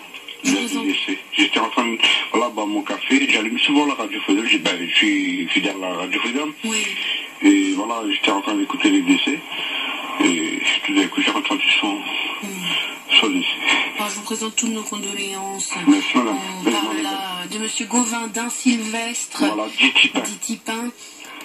S6: J'étais en train de... Voilà, boire mon café. J'allume souvent la radio Freedom. Je suis fidèle à la radio Freedom.
S1: Oui.
S6: Et voilà, j'étais en train d'écouter les décès. Et tout d'un coup, j'ai entendu son décès.
S1: Alors, je vous présente toutes nos condoléances.
S6: Merci, madame.
S1: On parle là de monsieur Gauvin d'un Sylvestre.
S6: Voilà, dit Tipin.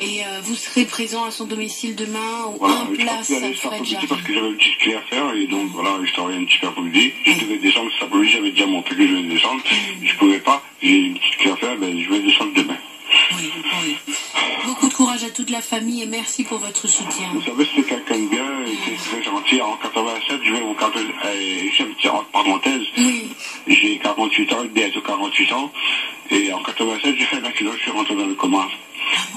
S1: Et vous serez présent à son domicile demain ou
S6: voilà,
S1: en place à Fred Jarry.
S6: Parce que j'avais une petite clé à faire et donc voilà, je travaillais un petit peu après-midi. Je devais descendre cet après-midi, j'avais déjà montré que je vais descendre. Je pouvais pas, j'ai une petite clé à faire, je vais descendre demain.
S1: Oui. Beaucoup de courage à toute la famille et merci pour votre soutien.
S6: Vous savez, c'est quelqu'un de bien et c'est très gentil. En 87, je vais vous j'ai un petit entre parenthèses. J'ai 48 ans, bientôt 48 ans. Et en 87, j'ai fait un accident, je suis rentré dans le coma.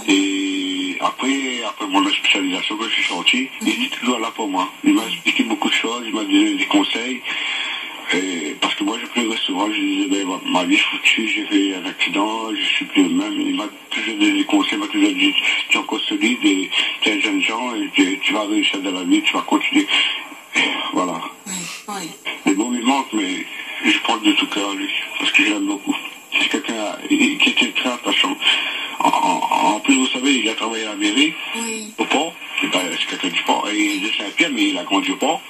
S6: Et après mon hospitalisation, quand je suis sorti, il était toujours là pour moi. Il m'a expliqué beaucoup de choses, il m'a donné des conseils. Parce que moi, je pleurais souvent, je disais, ma vie est foutue, j'ai fait un accident, je suis plus le même. Il m'a toujours donné des conseils, il m'a toujours dit, tu es encore solide, et tu es un jeune gens, et tu vas réussir dans la vie, tu vas continuer. Et voilà. Les mots me manquent, mais je prends de tout cœur à lui, parce que je l'aime beaucoup. C'est quelqu'un qui était très attachant. En plus, vous savez, il a travaillé à la mairie, au port. C'est quelqu'un du port. Il est de Saint-Pierre, mais il a grandi au port.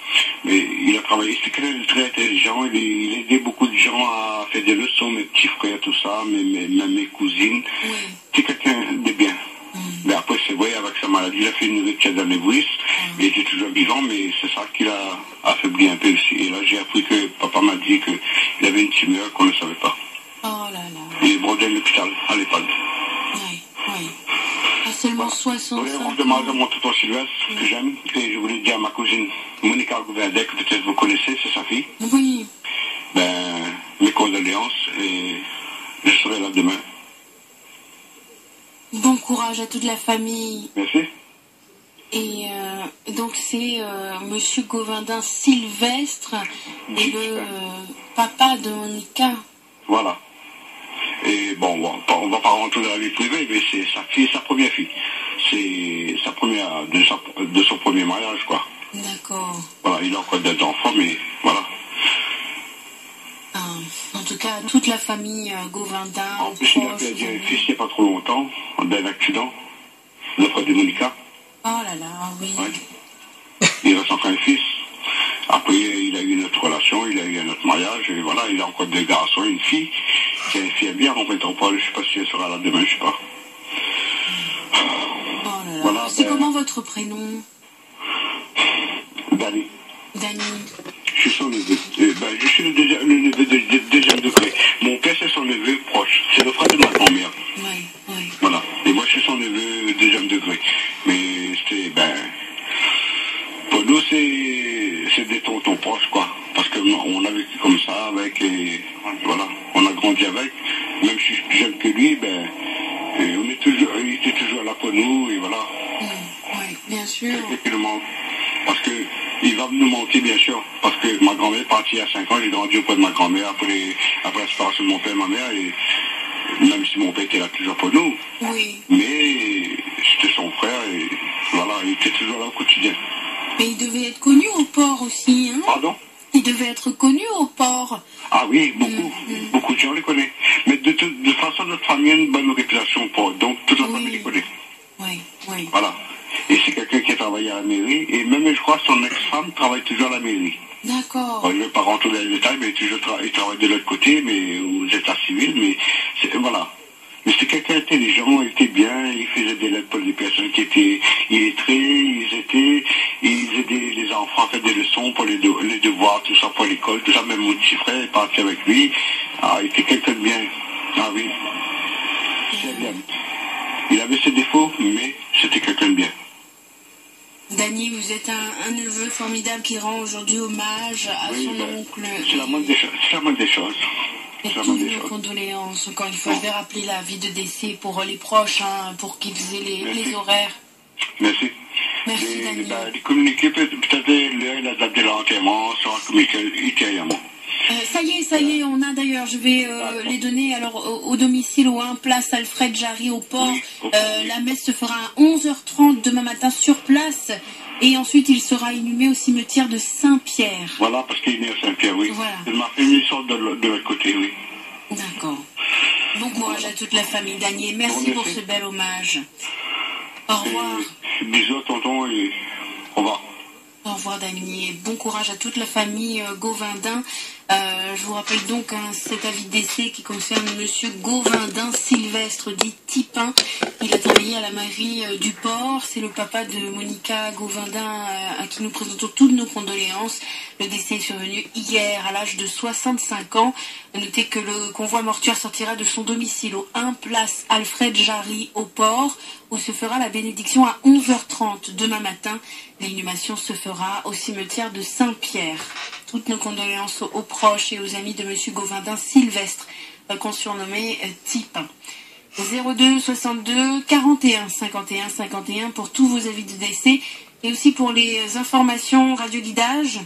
S6: Mais il a travaillé, c'est quelqu'un de très intelligent. Il aidait beaucoup de gens à faire des leçons, mes petits frères, tout ça, mes cousines. C'est quelqu'un de bien. Mais après, c'est vrai, avec sa maladie, il a fait une rupture d'anévrisme. Il était toujours vivant, mais c'est ça qui l'a affaibli un peu aussi. Et là, j'ai appris que papa m'a dit qu'il avait une tumeur qu'on ne savait pas.
S1: Oh là là.
S6: Il est brodé à l'hôpital, à l'EHPAD.
S1: Oui. À seulement 65 ans.
S6: Je voulais rendre hommage à mon tonton Sylvestre, que j'aime, et je voulais dire à ma cousine Monica Gouverdec, que peut-être vous connaissez, c'est sa fille.
S1: Oui.
S6: Mes condoléances, et je serai là demain.
S1: Bon courage à toute la famille.
S6: Merci.
S1: Et donc c'est monsieur Gauvindin Sylvestre et le papa de Monica.
S6: Voilà. Et bon, on va pas rentrer dans la vie privée, mais c'est sa fille, sa première fille.
S3: c'est sa première, de son premier mariage, quoi.
S1: D'accord.
S3: Voilà, il a encore des enfants, mais voilà.
S1: En tout cas, toute la famille Govindin.
S3: En plus, il a perdu un fils il n'y a pas trop longtemps, d'un accident, le frère de Monica.
S1: Oh là là, oui.
S3: Ouais. Il reste encore un fils. Après, il a eu une autre relation, il a eu un autre mariage, et voilà, il a encore deux garçons, une fille. C'est une fille bien, en fait, on parle, je sais pas si elle sera là demain, je sais pas.
S1: Oh là là.
S3: Voilà,
S1: C'est comment votre prénom?
S3: Danny.
S1: Danny.
S3: Je suis son neveu. Je suis le neveu de deuxième degré. Mon père, c'est son neveu proche. C'est le frère de ma grand-mère.
S1: Oui, oui.
S3: Voilà. Et moi, je suis son neveu deuxième degré. Mais c'est, pour nous, c'est des tontons proches, quoi. Parce qu'on a vécu comme ça avec, et voilà. On a grandi avec. Même si je suis plus jeune que lui, il était toujours là pour nous, et voilà.
S1: Oui, bien sûr.
S3: C'est le manque. Parce que il va nous manquer, bien sûr. Parce que ma grand-mère est partie à 5 ans, j'ai grandi auprès de ma grand-mère après la séparation de mon père et ma mère, et même si mon père était là toujours pour nous.
S1: Oui.
S3: Mais c'était son frère, et voilà, il était toujours là au quotidien.
S1: Mais il devait être connu au port aussi, hein?
S3: Pardon?
S1: Il devait être connu au port.
S3: Ah oui, beaucoup. Beaucoup de gens les connaissent. Mais de toute façon, notre famille a une bonne réputation au port, donc toute la famille les connaît.
S1: Oui, oui.
S3: Voilà. Et c'est quelqu'un qui a travaillé à la mairie, et même, je crois, son ex-femme travaille toujours à la mairie.
S1: D'accord.
S3: Bon, je ne vais pas rentrer dans les détails, mais il travaille de l'autre côté, mais aux états civils, mais voilà. Mais c'était quelqu'un d'intelligent, il était bien, il faisait des lettres pour les personnes qui étaient illettrées, ils aidaient les enfants à faire des leçons pour les devoirs, tout ça pour l'école, tout ça, même mon petit frère est parti avec lui. Ah, il était quelqu'un de bien. Ah oui. C'est bien. Il avait ses défauts, mais c'était quelqu'un de bien.
S1: Dany, vous êtes un neveu formidable qui rend aujourd'hui hommage à son oncle.
S3: C'est la moindre des choses. C'est la moindre des choses.
S1: Et toutes nos condoléances. Encore une fois, je vais rappeler la vie de décès pour les proches, hein, pour qu'ils aient les horaires.
S3: Merci.
S1: Merci, Dany.
S3: De communiquer peut-être l'heure et la date de l'enterrement sera communiquée ultérieurement.
S1: Ça y est, on a d'ailleurs, je vais les donner alors au domicile au 1 place Alfred Jarry au port.
S3: Oui,
S1: la messe se fera à 11h30 demain matin sur place et ensuite il sera inhumé au cimetière de Saint-Pierre.
S3: Voilà, parce qu'il est né à Saint-Pierre, oui.
S1: Voilà.
S3: Ma famille sort de l'autre côté, oui.
S1: D'accord. Bon courage à toute la famille, Dany. Merci pour ce bel hommage. Au revoir.
S3: Bisous, tonton, et au revoir.
S1: Au revoir, Dany. Et bon courage à toute la famille Govindin. Je vous rappelle donc cet avis de décès qui concerne monsieur Govindin Sylvestre, dit Tipin. Il a travaillé à la mairie du port. C'est le papa de Monica Govindin à qui nous présentons toutes nos condoléances. Le décès est survenu hier à l'âge de 65 ans. Notez que le convoi mortuaire sortira de son domicile au 1 place Alfred Jarry au port, où se fera la bénédiction à 11h30 demain matin. L'inhumation se fera au cimetière de Saint-Pierre. Toutes nos condoléances aux proches et aux amis de monsieur Govindin Sylvestre, qu'on surnommait Tipin. 02 62 41 51 51 pour tous vos avis de décès et aussi pour les informations radioguidage.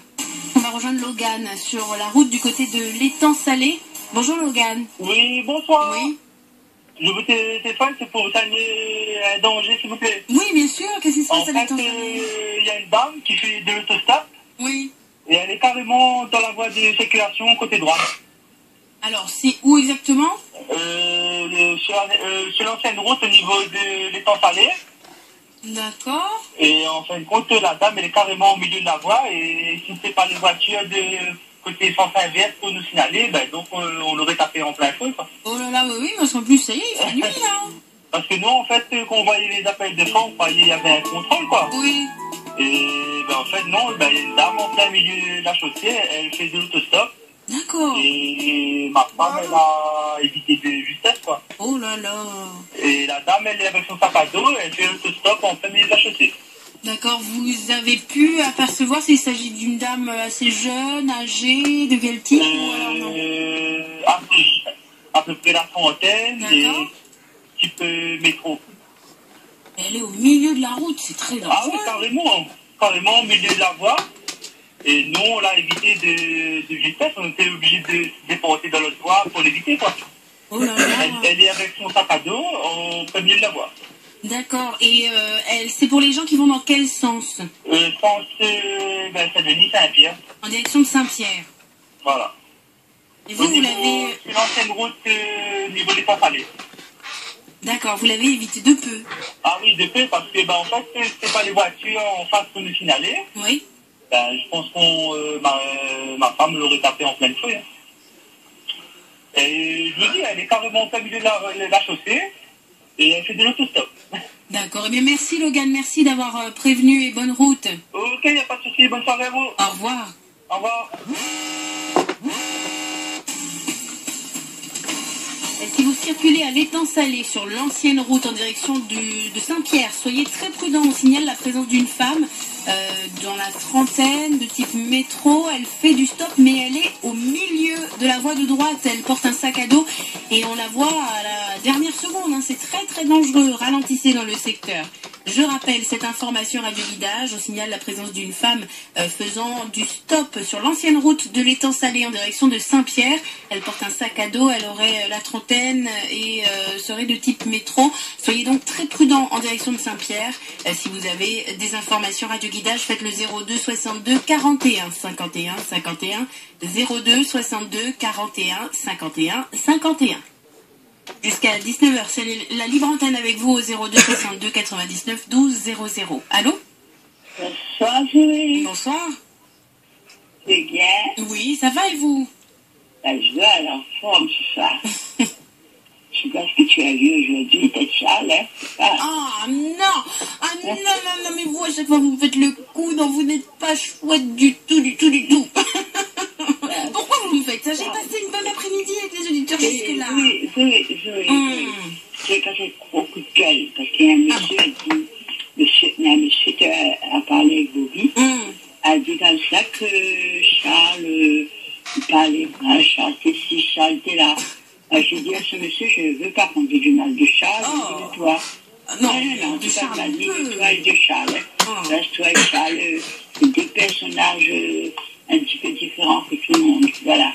S1: On va rejoindre Logan sur la route du côté de l'étang Salé. Bonjour Logan.
S8: Oui, bonsoir.
S1: Oui.
S8: Je vous téléphone, c'est pour vous signaler un danger, s'il vous plaît.
S1: Oui, bien sûr. Qu'est-ce qui se passe à l'étang
S8: Salé?
S1: Salé?
S8: Il y a une dame qui fait de l'autostop.
S1: Oui.
S8: Et elle est carrément dans la voie de circulation côté droit.
S1: Alors, c'est où exactement?
S8: Sur l'ancienne route au niveau de l'étang Salé.
S1: D'accord.
S8: Et en fin de compte, la dame, elle est carrément au milieu de la voie. Et si c'est pas les voitures de côté sens inverse pour nous signaler, donc on l'aurait tapé en plein feu, quoi.
S1: Oh là là, oui, parce qu'en plus, ça y est, il fait nuit, là.
S8: Parce que nous, en fait, quand on voyait les appels de fond, on croyait qu'il y avait un contrôle, quoi.
S1: Oui.
S8: Et en fait, non, il y a une dame en plein milieu de la chaussée, elle fait de l'autostop.
S1: D'accord.
S8: Et ma femme, elle a évité de justesse, quoi.
S1: Oh là là.
S8: Et la dame, elle est avec son sac à dos, elle fait l'autostop en plein milieu de la chaussée.
S1: D'accord, vous avez pu apercevoir s'il s'agit d'une dame assez jeune, âgée, de quel type ou alors non?
S8: À peu près la trentaine, et type métro.
S1: Elle est au milieu de la route, c'est très dangereux.
S8: Ah oui, carrément au milieu de la voie. Et nous, on l'a évité de justesse, on était obligé de se déporter dans l'autre voie pour l'éviter, quoi.
S1: Oh là là.
S8: Elle est avec son sac à dos au premier de la voie.
S1: D'accord. Et c'est pour les gens qui vont dans quel sens?
S8: Sens Saint-Denis-Saint-Pierre.
S1: En direction de Saint-Pierre.
S8: Voilà.
S1: Et vous, vous l'avez...
S8: C'est l'ancienne route niveau des Palais.
S1: D'accord, vous l'avez évité de peu.
S8: Ah oui, de peu, parce que en fait, c'est pas les voitures en face pour nous signaler.
S1: Oui.
S8: Je pense que ma femme l'aurait tapé en pleine feuille. Et je vous dis, elle est carrément au milieu de la chaussée et elle fait de l'autostop.
S1: D'accord. Eh bien, merci Logan, merci d'avoir prévenu et bonne route.
S8: Ok, il n'y a pas de souci, bonne soirée à vous.
S1: Au revoir.
S8: Au revoir.
S1: Si vous circulez à l'étang Salé sur l'ancienne route en direction de Saint-Pierre, soyez très prudents. On signale la présence d'une femme dans la trentaine, de type métro. Elle fait du stop, mais elle est au milieu de la voie de droite. Elle porte un sac à dos et on la voit à la dernière seconde. Hein. C'est très très dangereux. Ralentissez dans le secteur. Je rappelle cette information radio-guidage. On signale la présence d'une femme faisant du stop sur l'ancienne route de l'étang Salé en direction de Saint-Pierre. Elle porte un sac à dos. Elle aurait la trentaine et serait de type métro. Soyez donc très prudents en direction de Saint-Pierre. Si vous avez des informations radio-guidage, faites le 02 62 41 51 51. 02 62 41 51 51. Jusqu'à 19h, c'est la libre antenne avec vous au 02 62 99 12 00. Allô?
S2: Bonsoir, Julie.
S1: Bonsoir.
S2: C'est bien?
S1: Oui, ça va et vous?
S2: Je vais à la forme ce soir. Je sais pas ce que tu as vu aujourd'hui, t'es sale, hein?
S1: Ah non! Ah non, non, non, mais vous, à chaque fois, vous me faites le coup, non, vous n'êtes pas chouette du tout, du tout, du tout. Pourquoi vous me faites ça? J'ai passé une bonne après-midi avec les auditeurs jusque-là.
S2: Oui. J'ai passé trop coup de gueule, parce qu'il y a un monsieur qui a parlé avec Bobby, a dit comme ça que Charles, il parlait mal, Charles était ci, Charles était là. J'ai dit à ce monsieur, je ne veux pas qu'on dise du mal de Charles, de toi.
S1: Non,
S2: tu parles mal de toi et de Charles. Toi et Charles, c'est des personnages un petit peu différents que tout le monde. Voilà.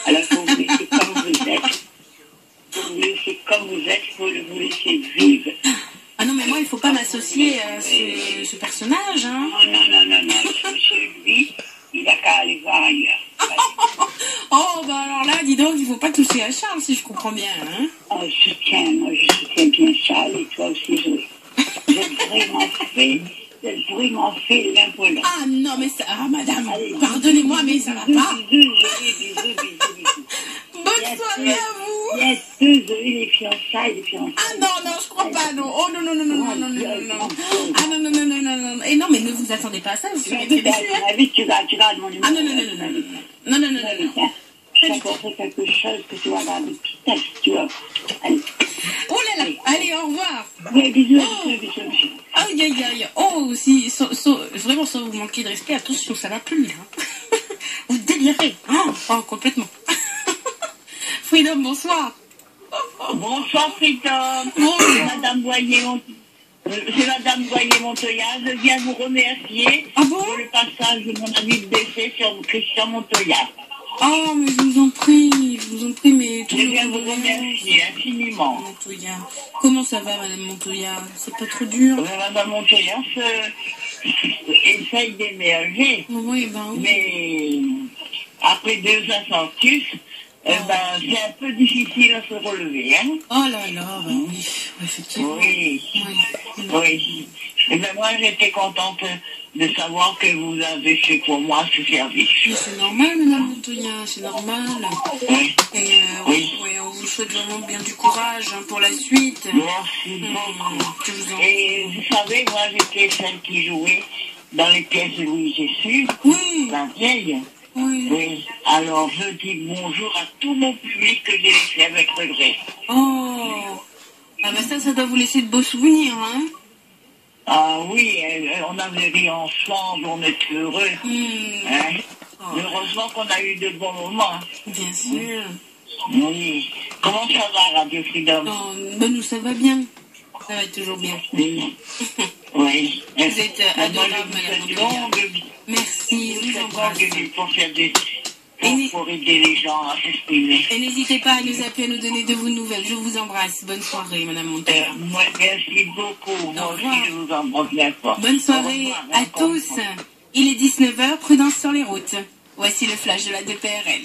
S2: Alors, faut vous laisser comme vous êtes. Faut vous laisser comme vous êtes, faut vous laisser vivre.
S1: Ah non, mais moi, il ne faut pas m'associer à ce personnage, hein.
S2: Non. Ce monsieur, lui, il n'a qu'à aller voir ailleurs.
S1: Oh, bah alors là, dis donc, il ne faut pas toucher à Charles, si je comprends bien, hein.
S2: Oh, je soutiens bien Charles et toi aussi, Zoé. Vous êtes vraiment fait l'un pour l'autre.
S1: Ah non, mais ça... Ah, madame, pardonnez-moi, mais ça va pas.
S2: Bisous.
S1: Bonne soirée à vous.
S2: Il y a deux Zoé, les fiançailles.
S1: Ah non, je crois pas, non. Oh non. Ah non. Et non, mais ne vous attendez pas à ça, vous serez très déçus.
S2: Tu gardes mon numéro.
S1: Ah non.
S2: Je vais apporter quelque chose que tu vas avoir de petit tu vois. Allez.
S1: Oh là là, allez, au revoir.
S2: Ouais, bisous.
S1: Aïe. Oh, si, vraiment, sans vous manquer de respect, attention, ça va plus, hein. Vous délirez. Oh, complètement. Freedom, bonsoir.
S2: Bonsoir, Freedom.
S1: Bonsoir.
S2: Madame C'est Madame Boyer-Montoya. Je viens vous remercier pour le passage de mon ami de décès sur Christian Montoya.
S1: Oh, mais je vous en prie, mais...
S2: Je viens vous remercier infiniment.
S1: Montoya. Comment ça va, Madame Montoya? C'est pas trop dur?
S2: Madame Montoya essaye d'émerger.
S1: Oui.
S2: Mais après 2 infarctus, c'est un peu difficile à se relever. Hein?
S1: Oh là, oui, effectivement.
S2: Oui. Et moi, j'étais contente de savoir que vous avez fait pour moi ce service.
S1: Mais c'est normal, Madame Montoya, c'est normal.
S2: Oui.
S1: Et on vous souhaite vraiment bien du courage pour la suite.
S2: Merci beaucoup. Et vous savez, moi, j'étais celle qui jouait dans les pièces de Louis Jessus, la vieille. Oui. Alors, je dis bonjour à tout mon public que j'ai laissé avec regret.
S1: Oh. Ah ben ça doit vous laisser de beaux souvenirs, hein?
S2: Ah oui, on avait ri ensemble, on était heureux. Hein? Heureusement qu'on a eu de bons moments.
S1: Bien sûr.
S2: Oui. Comment ça va, Radio Freedom?
S1: Nous, ça va bien. Ça va toujours bien.
S2: Oui.
S1: Vous êtes adorable, Madame Montoya. Merci.
S2: Vous êtes longue vie pour faire pour aider les gens à s'exprimer.
S1: Et n'hésitez pas à nous appeler, à nous donner de vos nouvelles. Je vous embrasse. Bonne soirée, Madame Montero.
S2: Moi, merci beaucoup. Moi aussi, je vous embrasse bien fort.
S1: Bonne soirée à tous. Il est 19h, prudence sur les routes. Voici le flash de la DPRL.